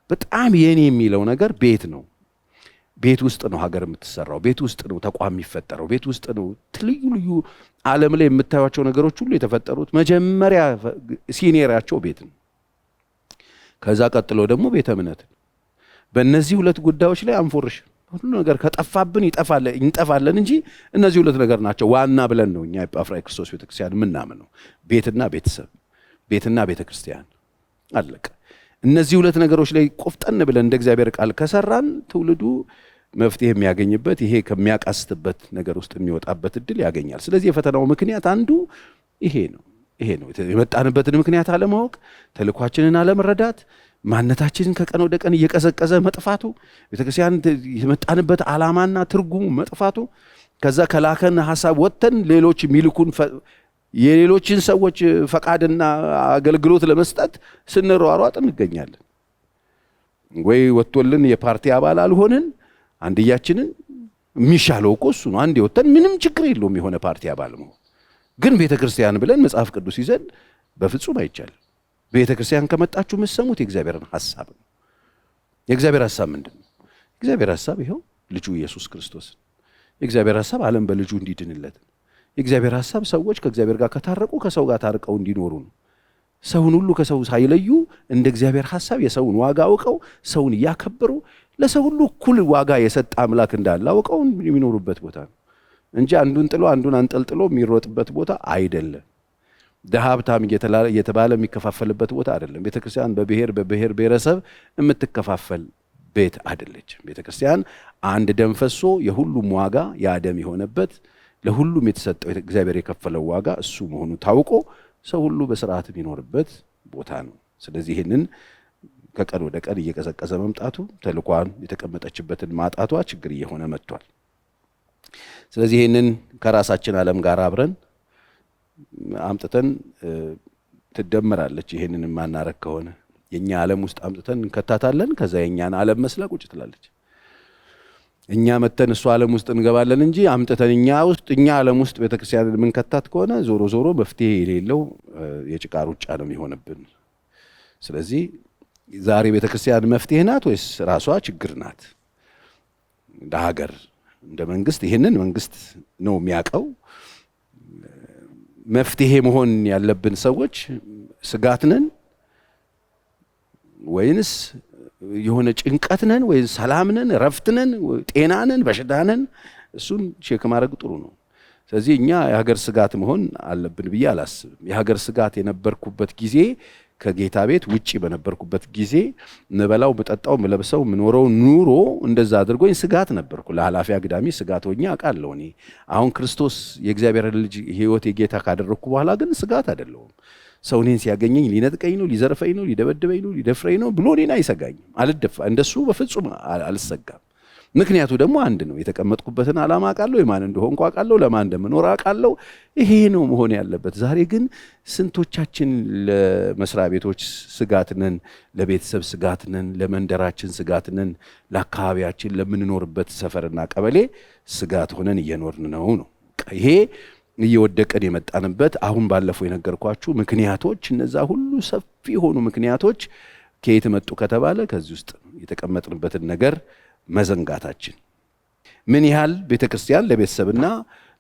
በጣም የኔ የሚለው ነገር ቤት ነው። ቤት ውስጥ ነው ሀገር የምትሰራው። ቤት ውስጥ ነው ተቋም የሚፈጠረው። ቤት ውስጥ ነው ልዩ ልዩ ዓለም ላይ የምታዩቸው ነገሮች ሁሉ የተፈጠሩት። መጀመሪያ ሲኒየራቸው ቤት ነው። ከዛ ቀጥሎ ደግሞ ቤተ እምነት። በእነዚህ ሁለት ጉዳዮች ላይ አንፎርሽ። ሁሉ ነገር ከጠፋብን እንጠፋለን እንጂ እነዚህ ሁለት ነገር ናቸው ዋና ብለን ነው እኛ የጳፍራ ክርስቶስ ቤተክርስቲያን የምናምነው። ቤትና ቤተሰብ፣ ቤትና ቤተክርስቲያን አለቀ። እነዚህ ሁለት ነገሮች ላይ ቆፍጠን ብለን እንደ እግዚአብሔር ቃል ከሰራን ትውልዱ መፍትሄ የሚያገኝበት፣ ይሄ ከሚያቃስትበት ነገር ውስጥ የሚወጣበት እድል ያገኛል። ስለዚህ የፈተናው ምክንያት አንዱ ይሄ ነው። የመጣንበትን ምክንያት አለማወቅ፣ ተልኳችንን አለመረዳት፣ ማንነታችንን ከቀን ወደ ቀን እየቀዘቀዘ መጥፋቱ፣ ቤተክርስቲያን የመጣንበት ዓላማና ትርጉሙ መጥፋቱ፣ ከዛ ከላከን ሐሳብ ወጥተን ሌሎች የሚልኩን የሌሎችን ሰዎች ፈቃድና አገልግሎት ለመስጠት ስንሯሯጥ እንገኛለን። ወይ ወጥቶልን የፓርቲ አባል አልሆንን፣ አንድያችንን የሚሻለው እኮ እሱ ነው። አንዴ ወጥተን ምንም ችግር የለውም የሆነ ፓርቲ አባል መሆን። ግን ቤተክርስቲያን ብለን መጽሐፍ ቅዱስ ይዘን በፍጹም አይቻልም። ቤተክርስቲያን ከመጣችሁ የምትሰሙት የእግዚአብሔርን ሐሳብ ነው። የእግዚአብሔር ሐሳብ ምንድን ነው? የእግዚአብሔር ሐሳብ ይኸው ልጁ ኢየሱስ ክርስቶስ። የእግዚአብሔር ሐሳብ ዓለም በልጁ እንዲድንለት። የእግዚአብሔር ሐሳብ ሰዎች ከእግዚአብሔር ጋር ከታረቁ ከሰው ጋር ታርቀው እንዲኖሩ ነው። ሰውን ሁሉ ከሰው ሳይለዩ እንደ እግዚአብሔር ሐሳብ የሰውን ዋጋ አውቀው ሰውን እያከበሩ ለሰው ሁሉ እኩል ዋጋ የሰጠ አምላክ እንዳለ አውቀው የሚኖሩበት ቦታ ነው እንጂ አንዱን ጥሎ አንዱን አንጠልጥሎ የሚሮጥበት ቦታ አይደለም። ደሃ ሀብታም እየተባለ የሚከፋፈልበት ቦታ አይደለም። ቤተክርስቲያን በብሔር ብሔረሰብ የምትከፋፈል ቤት አይደለችም። ቤተክርስቲያን አንድ ደም ፈሶ የሁሉም ዋጋ ያደም የሆነበት፣ ለሁሉም የተሰጠው እግዚአብሔር የከፈለው ዋጋ እሱ መሆኑ ታውቆ ሰው ሁሉ በስርዓት የሚኖርበት ቦታ ነው። ስለዚህ ይህንን ከቀን ወደ ቀን እየቀዘቀዘ መምጣቱ፣ ተልኳን የተቀመጠችበትን ማጣቷ ችግር እየሆነ መጥቷል። ስለዚህ ይህንን ከራሳችን ዓለም ጋር አብረን አምጥተን ትደመራለች። ይሄንን ማናረክ ከሆነ የኛ ዓለም ውስጥ አምጥተን እንከታታለን። ከዛ የኛን ዓለም መስላ ቁጭ ትላለች። እኛ መተን እሱ ዓለም ውስጥ እንገባለን እንጂ አምጥተን እኛ ዓለም ውስጥ ቤተክርስቲያንን የምንከታት ከሆነ ዞሮ ዞሮ መፍትሄ የሌለው የጭቃ ሩጫ ነው የሚሆንብን። ስለዚህ ዛሬ ቤተክርስቲያን መፍትሄ ናት ወይስ ራሷ ችግር ናት? እንደ ሀገር እንደ መንግስት ይሄንን መንግስት ነው የሚያውቀው። መፍትሄ መሆን ያለብን ሰዎች ስጋት ነን ወይንስ የሆነ ጭንቀት ነን ወይስ ሰላም ነን፣ ረፍት ነን፣ ጤና ነን፣ በሽታ ነን? እሱን ቼክ ማድረግ ጥሩ ነው። ስለዚህ እኛ የሀገር ስጋት መሆን አለብን ብዬ አላስብም። የሀገር ስጋት የነበርኩበት ጊዜ ከጌታ ቤት ውጪ በነበርኩበት ጊዜ ምበላው፣ ምጠጣው፣ ምለብሰው፣ ምኖረው ኑሮ እንደዛ አድርጎኝ ስጋት ነበርኩ። ለኃላፊ አግዳሚ ስጋት ሆኜ አውቃለሁ። እኔ አሁን ክርስቶስ የእግዚአብሔር ልጅ ሕይወት የጌታ ካደረግኩ በኋላ ግን ስጋት አይደለሁም። ሰው እኔን ሲያገኘኝ ሊነጥቀኝ ነው፣ ሊዘርፈኝ ነው፣ ሊደበድበኝ ነው፣ ሊደፍረኝ ነው ብሎ እኔን አይሰጋኝም። እንደሱ በፍጹም አልሰጋም። ምክንያቱ ደግሞ አንድ ነው። የተቀመጥኩበትን ዓላማ አውቃለሁ፣ የማን እንደሆንኩ አውቃለሁ፣ ለማን እንደምኖር አውቃለሁ። ይሄ ነው መሆን ያለበት። ዛሬ ግን ስንቶቻችን ለመስሪያ ቤቶች ስጋት ነን፣ ለቤተሰብ ስጋት ነን፣ ለመንደራችን ስጋት ነን፣ ለአካባቢያችን ለምንኖርበት ሰፈርና ቀበሌ ስጋት ሆነን እየኖርን ነው። ይሄ እየወደቀን የመጣንበት አሁን ባለፈው የነገርኳችሁ ምክንያቶች፣ እነዛ ሁሉ ሰፊ የሆኑ ምክንያቶች ከየት መጡ ከተባለ ከዚህ ውስጥ የተቀመጥንበትን ነገር መዘንጋታችን። ምን ያህል ቤተክርስቲያን ለቤተሰብና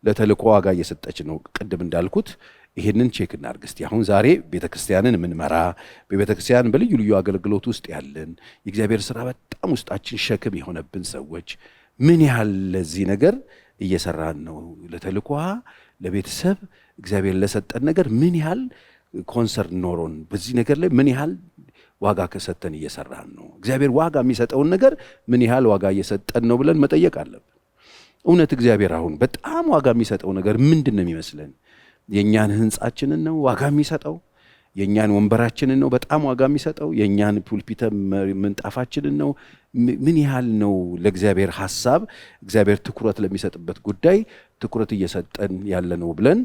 ለተልእኮ ዋጋ እየሰጠች ነው? ቅድም እንዳልኩት ይሄንን ቼክ እናድርግ እስቲ። አሁን ዛሬ ቤተክርስቲያንን የምንመራ በቤተክርስቲያን በልዩ ልዩ አገልግሎት ውስጥ ያለን የእግዚአብሔር ሥራ በጣም ውስጣችን ሸክም የሆነብን ሰዎች ምን ያህል ለዚህ ነገር እየሰራን ነው? ለተልኳ ለቤተሰብ እግዚአብሔር ለሰጠን ነገር ምን ያህል ኮንሰርን ኖሮን በዚህ ነገር ላይ ምን ያህል ዋጋ ከሰጠን እየሰራን ነው? እግዚአብሔር ዋጋ የሚሰጠውን ነገር ምን ያህል ዋጋ እየሰጠን ነው ብለን መጠየቅ አለብን። እውነት እግዚአብሔር አሁን በጣም ዋጋ የሚሰጠው ነገር ምንድን ነው የሚመስለን? የእኛን ህንጻችንን ነው ዋጋ የሚሰጠው? የእኛን ወንበራችንን ነው በጣም ዋጋ የሚሰጠው? የእኛን ፑልፒተ ምንጣፋችንን ነው? ምን ያህል ነው ለእግዚአብሔር ሐሳብ እግዚአብሔር ትኩረት ለሚሰጥበት ጉዳይ ትኩረት እየሰጠን ያለ ነው ብለን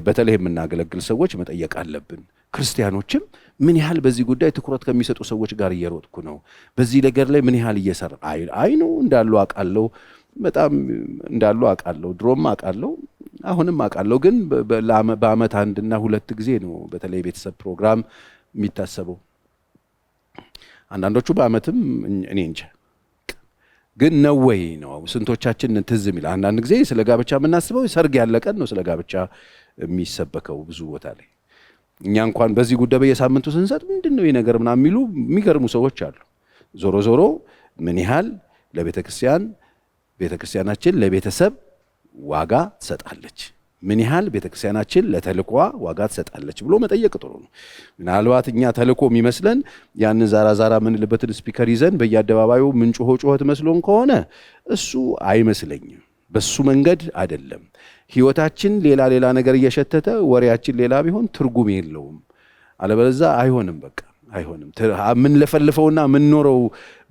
በተለይ የምናገለግል ሰዎች መጠየቅ አለብን። ክርስቲያኖችም ምን ያህል በዚህ ጉዳይ ትኩረት ከሚሰጡ ሰዎች ጋር እየሮጥኩ ነው? በዚህ ነገር ላይ ምን ያህል እየሰራ አይ ነው እንዳሉ አውቃለሁ፣ በጣም እንዳሉ አውቃለሁ፣ ድሮም አውቃለሁ፣ አሁንም አውቃለሁ። ግን በአመት 1 እና 2 ጊዜ ነው በተለይ ቤተሰብ ፕሮግራም የሚታሰበው። አንዳንዶቹ በአመትም እኔ እንጃ። ግን ነው ወይ ነው ስንቶቻችን ትዝ የሚል? አንዳንድ ጊዜ ስለ ጋብቻ የምናስበው ሰርግ ያለቀን ነው ስለ ጋብቻ የሚሰበከው ብዙ ቦታ ላይ። እኛ እንኳን በዚህ ጉዳይ በየሳምንቱ ስንሰጥ ምንድነው ይሄ ነገር ምናምን የሚሉ የሚገርሙ ሰዎች አሉ። ዞሮ ዞሮ ምን ያህል ቤተክርስቲያናችን ለቤተሰብ ዋጋ ትሰጣለች፣ ምን ያህል ቤተክርስቲያናችን ለተልኳ ዋጋ ትሰጣለች ብሎ መጠየቅ ጥሩ ነው። ምናልባት እኛ ተልኮ የሚመስለን ያንን ዛራ ምንልበትን ስፒከር ይዘን በየአደባባዩ ምንጮሆ ጩኸት መስሎን ከሆነ እሱ አይመስለኝም። በሱ መንገድ አይደለም። ህይወታችን ሌላ ነገር እየሸተተ ወሬያችን ሌላ ቢሆን ትርጉም የለውም። አለበለዚያ አይሆንም፣ በቃ አይሆንም። ምንለፈልፈውና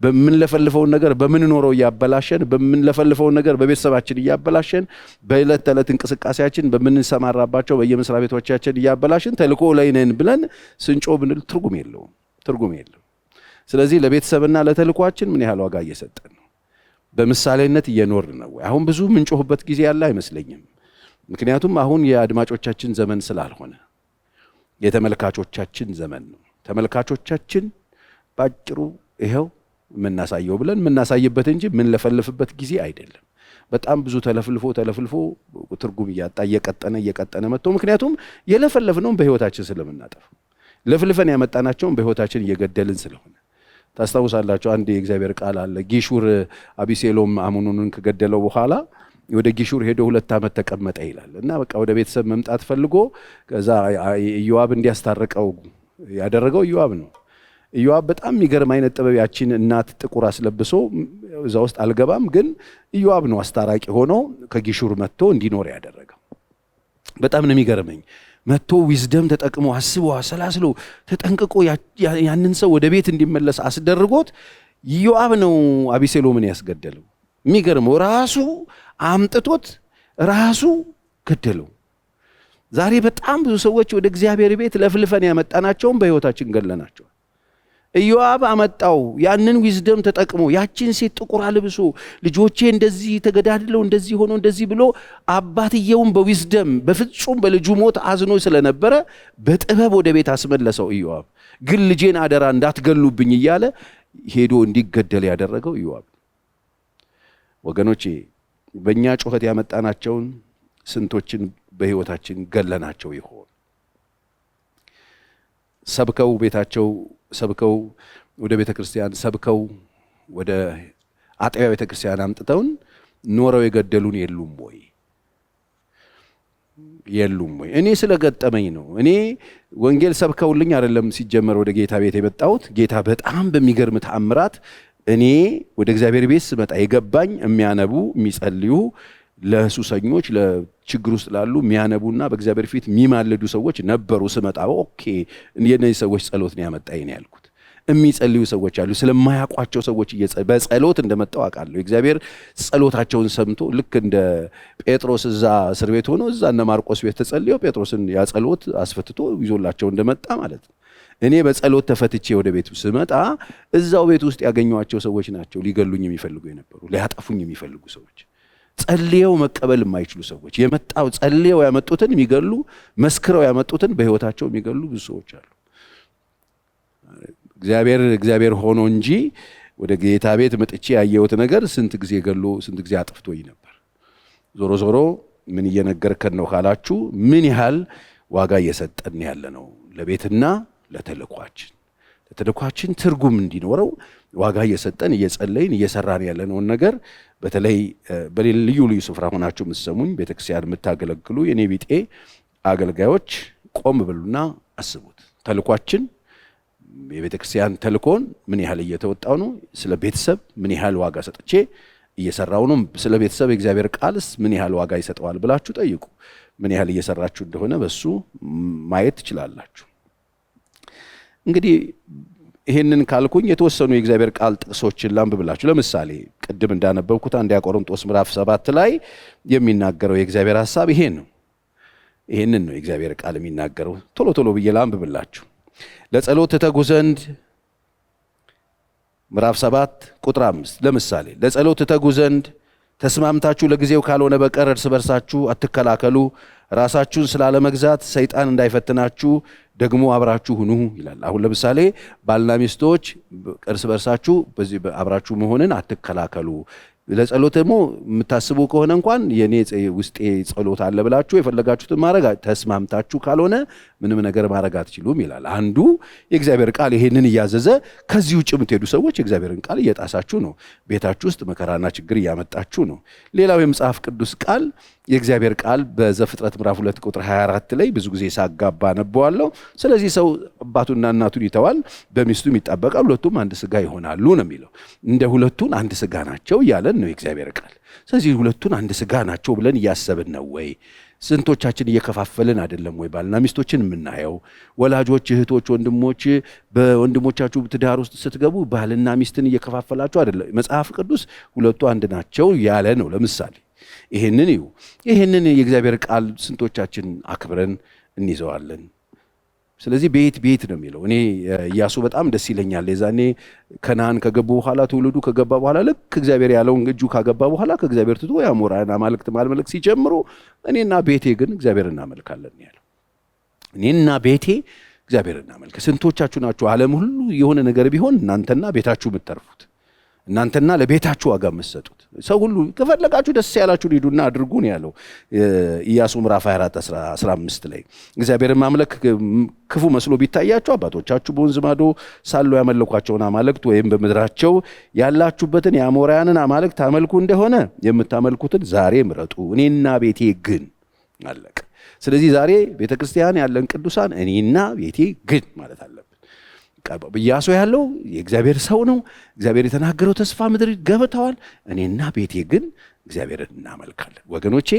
በምንለፈልፈውን ነገር በምንኖረው እያበላሸን፣ በምንለፈልፈውን ነገር በቤተሰባችን እያበላሸን፣ በዕለት ተዕለት እንቅስቃሴያችን በምንሰማራባቸው በየመስሪያ ቤቶቻችን እያበላሸን ተልኮ ላይ ነን ብለን ስንጮ ብንል ትርጉም የለውም። ስለዚህ ለቤተሰብና ለተልኳችን ምን ያህል ዋጋ እየሰጠን ነው? በምሳሌነት እየኖርን ነው? አሁን ብዙ ምንጮህበት ጊዜ ያለ አይመስለኝም። ምክንያቱም አሁን የአድማጮቻችን ዘመን ስላልሆነ የተመልካቾቻችን ዘመን ነው። ተመልካቾቻችን ባጭሩ ይሄው የምናሳየው ብለን የምናሳይበት እንጂ የምንለፈልፍበት ጊዜ አይደለም። በጣም ብዙ ተለፍልፎ ትርጉም እያጣ እየቀጠነ መጥቶ፣ ምክንያቱም የለፈለፍነውን በህይወታችን ስለምናጠፍ ለፍልፈን ያመጣናቸውን በህይወታችን እየገደልን ስለሆነ። ታስታውሳላችሁ አንድ የእግዚአብሔር ቃል አለ። ጊሹር አቢሴሎም አምኖንን ከገደለው በኋላ ወደ ጊሹር ሄዶ 2 ዓመት ተቀመጠ ይላል። እና በቃ ወደ ቤተሰብ መምጣት ፈልጎ ከዛ ኢዮአብ እንዲያስታርቀው ያደረገው ኢዮአብ ነው። ኢዮአብ በጣም የሚገርም አይነት ጥበብ ያቺን እናት ጥቁር አስለብሶ እዛ ውስጥ አልገባም፣ ግን ኢዮአብ ነው አስታራቂ ሆኖ ከጊሹር መጥቶ እንዲኖር ያደረገው። በጣም ነው የሚገርመኝ። መጥቶ ዊዝደም ተጠቅሞ አስቦ አሰላስሎ ተጠንቅቆ ያንን ሰው ወደ ቤት እንዲመለስ አስደርጎት ኢዮአብ ነው አቢሴሎምን ያስገደለው። የሚገርመው ራሱ አምጥቶት ራሱ ገደለው። ዛሬ በጣም ብዙ ሰዎች ወደ እግዚአብሔር ቤት ለፍልፈን ያመጣናቸውን በህይወታችን ገለናቸው። ኢዮአብ አመጣው ያንን ዊዝደም ተጠቅሞ ያቺን ሴት ጥቁር አልብሶ ልጆቼ እንደዚህ ተገዳድለው እንደዚህ ሆኖ እንደዚህ ብሎ አባትየውን በዊዝደም በፍጹም በልጁ ሞት አዝኖ ስለነበረ በጥበብ ወደ ቤት አስመለሰው። ኢዮአብ ግን ልጄን አደራ እንዳትገሉብኝ እያለ ሄዶ እንዲገደል ያደረገው ኢዮአብ። ወገኖቼ በእኛ ጩኸት ያመጣናቸውን ስንቶችን በህይወታችን ገለናቸው ይሆን? ሰብከው ቤታቸው ሰብከው ወደ ቤተክርስቲያን ሰብከው ወደ አጥቢያ ቤተክርስቲያን አምጥተውን ኖረው የገደሉን የሉም ወይ? እኔ ስለገጠመኝ ነው። እኔ ወንጌል ሰብከውልኝ አይደለም ሲጀመር ወደ ጌታ ቤት የመጣሁት። ጌታ በጣም በሚገርም ተአምራት እኔ ወደ እግዚአብሔር ቤት ስመጣ የገባኝ የሚያነቡ የሚጸልዩ ለሱሰኞች ለችግር ውስጥ ላሉ የሚያነቡና በእግዚአብሔር ፊት የሚማልዱ ሰዎች ነበሩ። ስመጣ ኦኬ የነዚህ ሰዎች ጸሎት ነው ያመጣኝ ነው ያልኩት። የሚጸልዩ ሰዎች አሉ። ስለማያውቋቸው ሰዎች በጸሎት እንደመጣው አውቃለሁ። እግዚአብሔር ጸሎታቸውን ሰምቶ ልክ እንደ ጴጥሮስ እዛ እስር ቤት ሆኖ እዛ እነ ማርቆስ ቤት ተጸልዮ ጴጥሮስን ያ ጸሎት አስፈትቶ ይዞላቸው እንደመጣ ማለት ነው። እኔ በጸሎት ተፈትቼ ወደ ቤቱ ስመጣ እዛው ቤት ውስጥ ያገኘዋቸው ሰዎች ናቸው ሊገሉኝ የሚፈልጉ የነበሩ፣ ሊያጠፉኝ የሚፈልጉ ሰዎች፣ ጸልየው መቀበል የማይችሉ ሰዎች፣ የመጣው ጸልየው ያመጡትን የሚገሉ መስክረው ያመጡትን በህይወታቸው የሚገሉ ብዙ ሰዎች አሉ። እግዚአብሔር ሆኖ እንጂ ወደ ጌታ ቤት መጥቼ ያየሁት ነገር ስንት ጊዜ ገሎ ስንት ጊዜ አጥፍቶኝ ነበር። ዞሮ ዞሮ ምን እየነገርከን ነው ካላችሁ ምን ያህል ዋጋ እየሰጠን ያለ ነው ለቤትና ለተልኳችን። ተልኳችን ትርጉም እንዲኖረው ዋጋ እየሰጠን እየጸለይን እየሰራን ያለነውን ነገር በተለይ በልዩ ልዩ ስፍራ ሆናችሁ የምትሰሙኝ ቤተክርስቲያን የምታገለግሉ የኔ ቢጤ አገልጋዮች ቆም ብሉና አስቡት። ተልኳችን የቤተክርስቲያን ተልኮን ምን ያህል እየተወጣው ነው? ስለ ቤተሰብ ምን ያህል ዋጋ ሰጥቼ እየሰራው ነው? ስለ ቤተሰብ የእግዚአብሔር ቃልስ ምን ያህል ዋጋ ይሰጠዋል ብላችሁ ጠይቁ። ምን ያህል እየሰራችሁ እንደሆነ በሱ ማየት ትችላላችሁ። እንግዲህ ይሄንን ካልኩኝ የተወሰኑ የእግዚአብሔር ቃል ጥቅሶችን ላንብብላችሁ። ለምሳሌ ቅድም እንዳነበብኩት አንደኛ ቆሮንቶስ ምዕራፍ 7 ላይ የሚናገረው የእግዚአብሔር ሐሳብ ይሄ ነው። ይሄንን ነው የእግዚአብሔር ቃል የሚናገረው። ቶሎ ቶሎ ብዬ ላንብብላችሁ። ለጸሎት ትተጉ ዘንድ ምዕራፍ 7 ቁጥር 5 ለምሳሌ ለጸሎት ትተጉ ዘንድ ተስማምታችሁ ለጊዜው ካልሆነ በቀር እርስ በርሳችሁ አትከላከሉ፣ ራሳችሁን ስላለመግዛት ሰይጣን እንዳይፈትናችሁ ደግሞ አብራችሁ ሁኑ ይላል። አሁን ለምሳሌ ባልና ሚስቶች እርስ በርሳችሁ በዚህ አብራችሁ መሆንን አትከላከሉ። ለጸሎት ደግሞ የምታስቡ ከሆነ እንኳን የኔ ውስጤ ጸሎት አለ ብላችሁ የፈለጋችሁትን ማድረግ ተስማምታችሁ ካልሆነ ምንም ነገር ማድረግ አትችሉም ይላል። አንዱ የእግዚአብሔር ቃል ይሄንን እያዘዘ ከዚህ ውጭ የምትሄዱ ሰዎች የእግዚአብሔርን ቃል እየጣሳችሁ ነው። ቤታችሁ ውስጥ መከራና ችግር እያመጣችሁ ነው። ሌላው የመጽሐፍ ቅዱስ ቃል የእግዚአብሔር ቃል በዘፍጥረት ምዕራፍ 2 ቁጥር 24 ላይ ብዙ ጊዜ ሳጋባ አነበዋለሁ። ስለዚህ ሰው አባቱና እናቱን ይተዋል፣ በሚስቱም ይጣበቃል፣ ሁለቱም አንድ ስጋ ይሆናሉ ነው የሚለው። እንደ ሁለቱን አንድ ስጋ ናቸው እያለን ነው የእግዚአብሔር ቃል። ስለዚህ ሁለቱን አንድ ስጋ ናቸው ብለን እያሰብን ነው ወይ? ስንቶቻችን እየከፋፈልን አይደለም ወይ ባልና ሚስቶችን የምናየው? ወላጆች፣ እህቶች፣ ወንድሞች በወንድሞቻችሁ ትዳር ውስጥ ስትገቡ ባልና ሚስትን እየከፋፈላችሁ አይደለም። መጽሐፍ ቅዱስ ሁለቱ አንድ ናቸው ያለ ነው። ለምሳሌ ይሄንን የእግዚአብሔር ቃል ስንቶቻችን አክብረን እንይዘዋለን? ስለዚህ ቤት ነው የሚለው። እኔ ኢያሱ በጣም ደስ ይለኛል። የዛኔ ከነዓን ከገቡ በኋላ ትውልዱ ከገባ በኋላ ልክ እግዚአብሔር ያለውን እጁ ካገባ በኋላ ከእግዚአብሔር ትቶ የአሞራውያን አማልክት ማምለክ ሲጀምሩ እኔና ቤቴ ግን እግዚአብሔር እናመልካለን ያለው። እኔና ቤቴ እግዚአብሔር እናመልክ። ስንቶቻችሁ ናችሁ ዓለም ሁሉ የሆነ ነገር ቢሆን እናንተና ቤታችሁ የምትተርፉት? እናንተና ለቤታችሁ ዋጋ የምትሰጡት? ሰው ሁሉ ከፈለጋችሁ ደስ ያላችሁ ሂዱና አድርጉ ነው ያለው ኢያሱ ምዕራፍ 24:15 ላይ። እግዚአብሔርን ማምለክ ክፉ መስሎ ቢታያችሁ አባቶቻችሁ በወንዝ ማዶ ሳሉ ያመለኳቸውን አማልክት ወይም በምድራቸው ያላችሁበትን የአሞራውያንን አማልክት ታመልኩ እንደሆነ የምታመልኩትን ዛሬ ምረጡ፣ እኔና ቤቴ ግን አለቀ። ስለዚህ ዛሬ ቤተክርስቲያን ያለን ቅዱሳን እኔና ቤቴ ግን ማለት አለብን። ኢያሱ ያለው የእግዚአብሔር ሰው ነው። እግዚአብሔር የተናገረው ተስፋ ምድር ገብተዋል። እኔና ቤቴ ግን እግዚአብሔርን እናመልካለን። ወገኖቼ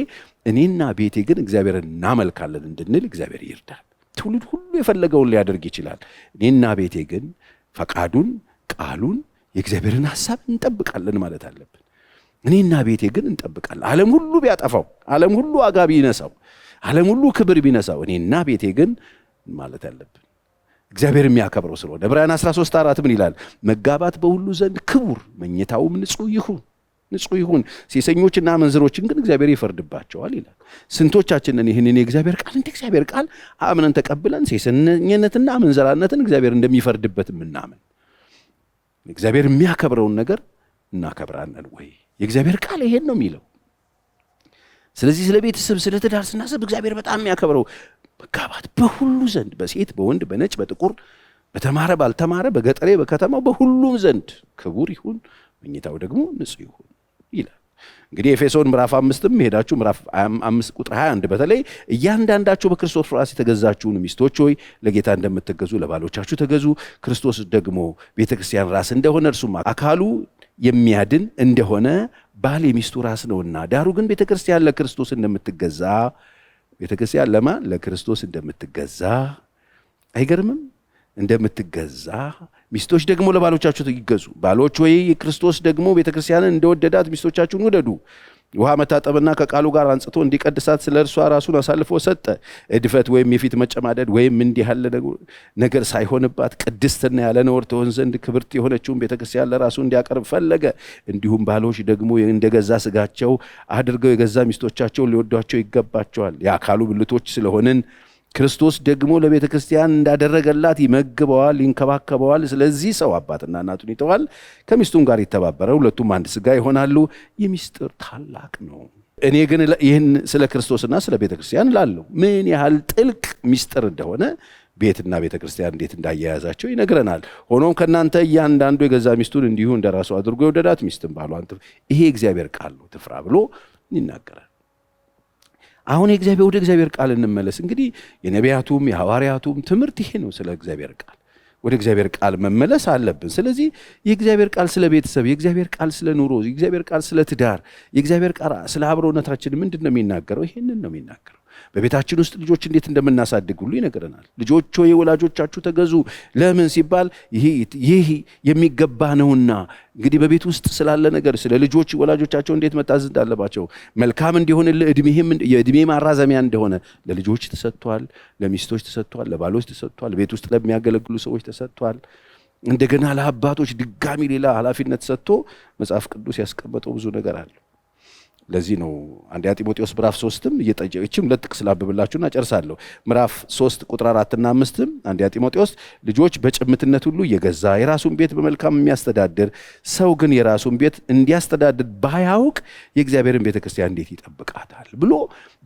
እኔና ቤቴ ግን እግዚአብሔርን እናመልካለን እንድንል እግዚአብሔር ይርዳል። ትውልድ ሁሉ የፈለገውን ሊያደርግ ይችላል። እኔና ቤቴ ግን ፈቃዱን፣ ቃሉን፣ የእግዚአብሔርን ሐሳብ እንጠብቃለን ማለት አለብን። እኔና ቤቴ ግን እንጠብቃለን። ዓለም ሁሉ ቢያጠፋው፣ ዓለም ሁሉ ዋጋ ቢነሳው፣ ዓለም ሁሉ ክብር ቢነሳው እኔና ቤቴ ግን ማለት አለብን እግዚአብሔር የሚያከብረው ስለሆነ። ዕብራውያን 13:4 ምን ይላል? መጋባት በሁሉ ዘንድ ክቡር፣ መኝታውም ንጹሕ ይሁን፣ ሴሰኞችና አመንዝሮችን ግን እግዚአብሔር ይፈርድባቸዋል ይላል። ስንቶቻችንን ይህንን የእግዚአብሔር ቃል እንደ እግዚአብሔር ቃል አምነን ተቀብለን ሴሰኝነትና አመንዝራነትን እግዚአብሔር እንደሚፈርድበት ምናምን እግዚአብሔር የሚያከብረውን ነገር እናከብራለን ወይ? የእግዚአብሔር ቃል ይሄን ነው የሚለው። ስለዚህ ስለ ቤተሰብ፣ ስለ ትዳር ስናስብ እግዚአብሔር በጣም የሚያከብረው መጋባት በሁሉ ዘንድ በሴት በወንድ በነጭ በጥቁር በተማረ ባልተማረ በገጠሬ በከተማው በሁሉም ዘንድ ክቡር ይሁን፣ መኝታው ደግሞ ንጹሕ ይሁን ይላል። እንግዲህ ኤፌሶን ምዕራፍ 5 ሄዳችሁ ምዕራፍ 5 ቁጥር 21 በተለይ እያንዳንዳችሁ በክርስቶስ ፍርሃት የተገዛችሁን ሚስቶች ሆይ ለጌታ እንደምትገዙ ለባሎቻችሁ ተገዙ። ክርስቶስ ደግሞ ቤተክርስቲያን ራስ እንደሆነ እርሱም አካሉ የሚያድን እንደሆነ ባል የሚስቱ ራስ ነውና፣ ዳሩ ግን ቤተክርስቲያን ለክርስቶስ እንደምትገዛ ቤተክርስቲያን ለማን? ለክርስቶስ እንደምትገዛ። አይገርምም? እንደምትገዛ ሚስቶች ደግሞ ለባሎቻቸው ይገዙ። ባሎች ወይ ክርስቶስ ደግሞ ቤተክርስቲያንን እንደወደዳት ሚስቶቻችሁን ውደዱ። ውሃ መታጠብና ከቃሉ ጋር አንጽቶ እንዲቀድሳት ስለ እርሷ ራሱን አሳልፎ ሰጠ። እድፈት ወይም የፊት መጨማደድ ወይም እንዲህ ያለ ነገር ሳይሆንባት ቅድስትና ያለ ነውር ትሆን ዘንድ ክብርት የሆነችውን ቤተክርስቲያን ለራሱ እንዲያቀርብ ፈለገ። እንዲሁም ባሎች ደግሞ እንደገዛ ስጋቸው አድርገው የገዛ ሚስቶቻቸውን ሊወዷቸው ይገባቸዋል። የአካሉ ብልቶች ስለሆንን ክርስቶስ ደግሞ ለቤተ ክርስቲያን እንዳደረገላት ይመግበዋል፣ ይንከባከበዋል። ስለዚህ ሰው አባትና እናቱን ይተዋል፣ ከሚስቱም ጋር ይተባበራል፣ ሁለቱም አንድ ሥጋ ይሆናሉ። የሚስጥር ታላቅ ነው። እኔ ግን ይህን ስለ ክርስቶስና ስለ ቤተ ክርስቲያን እላለሁ። ምን ያህል ጥልቅ ሚስጥር እንደሆነ ቤትና ቤተክርስቲያን እንዴት እንዳያያዛቸው ይነግረናል። ሆኖም ከናንተ እያንዳንዱ የገዛ ሚስቱን እንዲሁ እንደራሱ አድርጎ የወደዳት ሚስትን ባሏን ይሄ እግዚአብሔር ቃል ነው ትፍራ ብሎ ይናገራል። አሁን ወደ እግዚአብሔር ቃል እንመለስ። እንግዲህ የነቢያቱም የሐዋርያቱም ትምህርት ይሄ ነው። ስለ እግዚአብሔር ቃል ወደ እግዚአብሔር ቃል መመለስ አለብን። ስለዚህ የእግዚአብሔር ቃል ስለ ቤተሰብ፣ የእግዚአብሔር ቃል ስለ ኑሮ፣ የእግዚአብሔር ቃል ስለ ትዳር፣ የእግዚአብሔር ቃል ስለ አብሮነታችን ምንድነው የሚናገረው? ይሄንን ነው የሚናገረው። በቤታችን ውስጥ ልጆች እንዴት እንደምናሳድግ ሁሉ ይነግረናል። ልጆች ሆይ ወላጆቻችሁ ተገዙ። ለምን ሲባል ይህ የሚገባ ነውና። እንግዲህ በቤት ውስጥ ስላለ ነገር ስለ ልጆች ወላጆቻቸው እንዴት መታዘዝ እንዳለባቸው፣ መልካም እንዲሆን እድሜህም የእድሜ ማራዘሚያ እንደሆነ ለልጆች ተሰጥቷል፣ ለሚስቶች ተሰጥቷል፣ ለባሎች ተሰጥቷል፣ ቤት ውስጥ ለሚያገለግሉ ሰዎች ተሰጥቷል። እንደገና ለአባቶች ድጋሚ ሌላ ኃላፊነት ሰጥቶ መጽሐፍ ቅዱስ ያስቀመጠው ብዙ ነገር አለ። ለዚህ ነው አንደኛ ጢሞቴዎስ ምዕራፍ 3ም እየጠየቀችም ለጥቅስ ላብብላችሁና ጨርሳለሁ። ምዕራፍ 3 ቁጥር 4 እና 5ም አንደኛ ጢሞቴዎስ ልጆች በጭምትነት ሁሉ እየገዛ የራሱን ቤት በመልካም የሚያስተዳድር ሰው ግን የራሱን ቤት እንዲያስተዳድር ባያውቅ የእግዚአብሔርን ቤተክርስቲያን እንዴት ይጠብቃታል ብሎ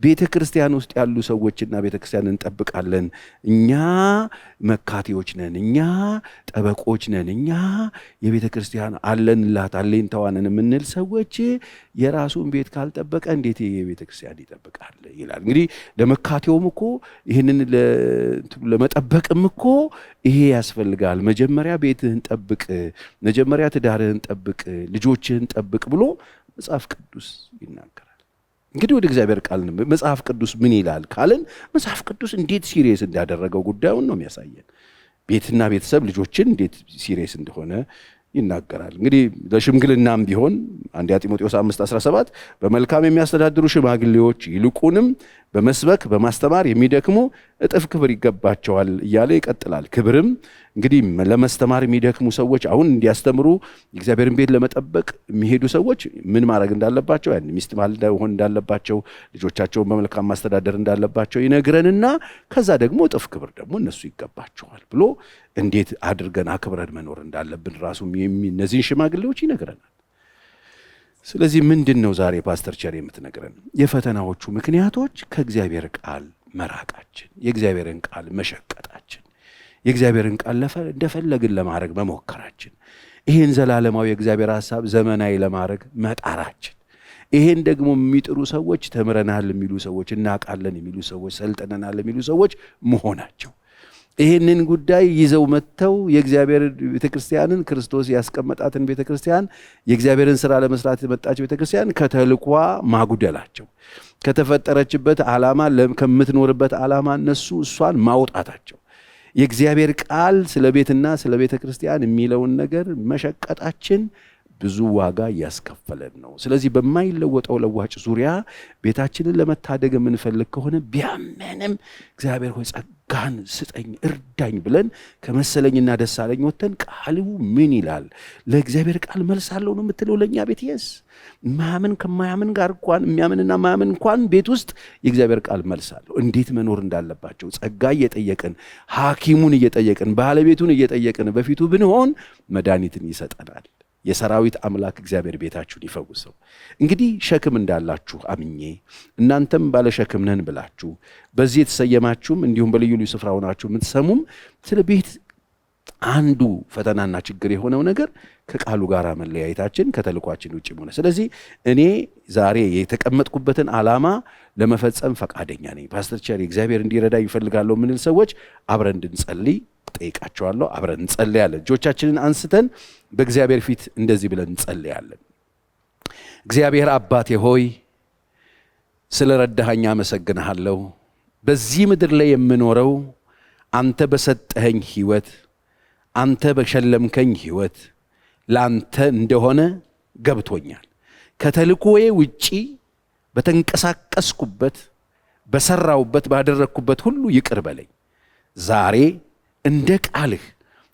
ቤተክርስቲያን ውስጥ ያሉ ሰዎችና ቤተክርስቲያን እንጠብቃለን፣ እኛ መካቴዎች ነን፣ እኛ ጠበቆች ነን፣ እኛ የቤተክርስቲያን አለንላት አለኝታዋን የምንል ሰዎች የራሱን ቤት ካልጠበቀ እንዴት የቤተክርስቲያን ይጠብቃል ይላል። እንግዲህ ለመካቴውም እኮ ይህንን ለመጠበቅም እኮ ይሄ ያስፈልጋል። መጀመሪያ ቤትህን ጠብቅ፣ መጀመሪያ ትዳርህን ጠብቅ፣ ልጆችህን ጠብቅ ብሎ መጽሐፍ ቅዱስ ይናገራል። እንግዲህ ወደ እግዚአብሔር ቃል መጽሐፍ ቅዱስ ምን ይላል ካልን መጽሐፍ ቅዱስ እንዴት ሲሪየስ እንዳደረገው ጉዳዩን ነው የሚያሳየን። ቤትና ቤተሰብ ልጆችን እንዴት ሲሪየስ እንደሆነ ይናገራል። እንግዲህ ለሽምግልናም ቢሆን አንደኛ ጢሞቴዎስ 5:17 በመልካም የሚያስተዳድሩ ሽማግሌዎች ይልቁንም በመስበክ በማስተማር የሚደክሙ እጥፍ ክብር ይገባቸዋል እያለ ይቀጥላል። ክብርም እንግዲህ ለማስተማር የሚደክሙ ሰዎች አሁን እንዲያስተምሩ የእግዚአብሔርን ቤት ለመጠበቅ የሚሄዱ ሰዎች ምን ማድረግ እንዳለባቸው፣ ያን ሚስት ማለት እንዳለባቸው፣ ልጆቻቸውን በመልካም ማስተዳደር እንዳለባቸው ይነግረንና ከዛ ደግሞ እጥፍ ክብር ደግሞ እነሱ ይገባቸዋል ብሎ እንዴት አድርገን አክብረን መኖር እንዳለብን ራሱ እነዚህን ሽማግሌዎች ይነግረናል። ስለዚህ ምንድነው ዛሬ ፓስተር ቸር የምትነግረን? የፈተናዎቹ ምክንያቶች ከእግዚአብሔር ቃል መራቃችን፣ የእግዚአብሔርን ቃል መሸቀጣችን፣ የእግዚአብሔርን ቃል እንደፈለግን ለማድረግ መሞከራችን፣ ይሄን ዘላለማዊ የእግዚአብሔር ሐሳብ ዘመናዊ ለማድረግ መጣራችን፣ ይሄን ደግሞ የሚጥሩ ሰዎች ተምረናል የሚሉ ሰዎች፣ እናውቃለን የሚሉ ሰዎች፣ ሰልጠነናል የሚሉ ሰዎች መሆናቸው ይህንን ጉዳይ ይዘው መጥተው የእግዚአብሔር ቤተክርስቲያንን ክርስቶስ ያስቀመጣትን ቤተክርስቲያን የእግዚአብሔርን ሥራ ለመስራት የመጣች ቤተክርስቲያን ከተልኳ ማጉደላቸው፣ ከተፈጠረችበት ዓላማ ከምትኖርበት ዓላማ እሷን ማውጣታቸው፣ የእግዚአብሔር ቃል ስለ ቤትና ስለ ቤተክርስቲያን የሚለውን ነገር መሸቀጣችን ብዙ ዋጋ እያስከፈለን ነው። ስለዚህ በማይለወጠው ለዋጭ ዙሪያ ቤታችንን ለመታደግ የምንፈልግ ከሆነ ቢያመንም እግዚአብሔር ሆይ ጸጋን ስጠኝ እርዳኝ ብለን ከመሰለኝና ደሳለኝ ወተን ቃሉ ምን ይላል? ለእግዚአብሔር ቃል መልስ አለው ነው የምትለው ለኛ ቤት? የስ ማመን ከማያምን ጋር እንኳን የሚያምንና ማያምን እንኳን ቤት ውስጥ የእግዚአብሔር ቃል መልስ አለው። እንዴት መኖር እንዳለባቸው ጸጋ እየጠየቅን ሐኪሙን እየጠየቅን ባለቤቱን እየጠየቅን በፊቱ ብንሆን መድኃኒትን ይሰጠናል። የሰራዊት አምላክ እግዚአብሔር ቤታችሁን ይፈውሰው። እንግዲህ ሸክም እንዳላችሁ አምኜ እናንተም ባለ ሸክም ነን ብላችሁ በዚህ የተሰየማችሁም እንዲሁም በልዩ ልዩ ስፍራ ሆናችሁ የምትሰሙም ስለ ቤት አንዱ ፈተናና ችግር የሆነው ነገር ከቃሉ ጋር መለያየታችን ከተልኳችን ውጭ ሆነ። ስለዚህ እኔ ዛሬ የተቀመጥኩበትን ዓላማ ለመፈጸም ፈቃደኛ ነኝ። ፓስተር ቸር እግዚአብሔር እንዲረዳኝ ይፈልጋለሁ የምንል ሰዎች አብረን እንድንጸልይ ጠይቃቸዋለሁ። አብረን እንጸልያለን። እጆቻችንን አንስተን በእግዚአብሔር ፊት እንደዚህ ብለን እንጸልያለን። እግዚአብሔር አባቴ ሆይ ስለ ረዳኸኝ አመሰግንሃለሁ። በዚህ ምድር ላይ የምኖረው አንተ በሰጠኸኝ ሕይወት፣ አንተ በሸለምከኝ ሕይወት ለአንተ እንደሆነ ገብቶኛል። ከተልኮዬ ውጪ በተንቀሳቀስኩበት፣ በሰራውበት፣ ባደረግኩበት ሁሉ ይቅር በለኝ። ዛሬ እንደ ቃልህ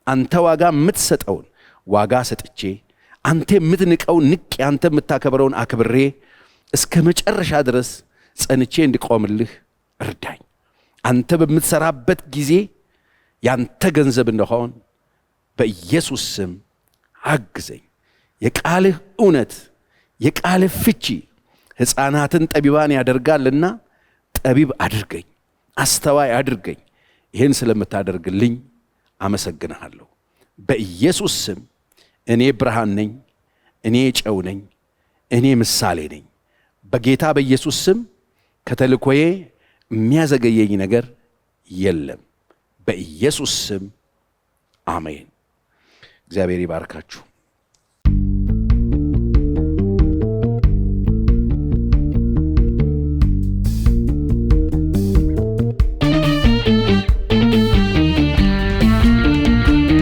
አንተ ዋጋ የምትሰጠውን ዋጋ ሰጥቼ፣ አንተ የምትንቀውን ንቄ፣ አንተ የምታከብረውን አክብሬ እስከ መጨረሻ ድረስ ጸንቼ እንድቆምልህ እርዳኝ። አንተ በምትሰራበት ጊዜ ያንተ ገንዘብ እንደሆን በኢየሱስ ስም አግዘኝ። የቃልህ እውነት፣ የቃልህ ፍቺ ሕፃናትን ጠቢባን ያደርጋልና ጠቢብ አድርገኝ፣ አስተዋይ አድርገኝ። ይህን ስለምታደርግልኝ አመሰግንሃለሁ። በኢየሱስ ስም እኔ ብርሃን ነኝ፣ እኔ ጨው ነኝ፣ እኔ ምሳሌ ነኝ። በጌታ በኢየሱስ ስም ከተልኮዬ የሚያዘገየኝ ነገር የለም። በኢየሱስ ስም አሜን። እግዚአብሔር ይባርካችሁ።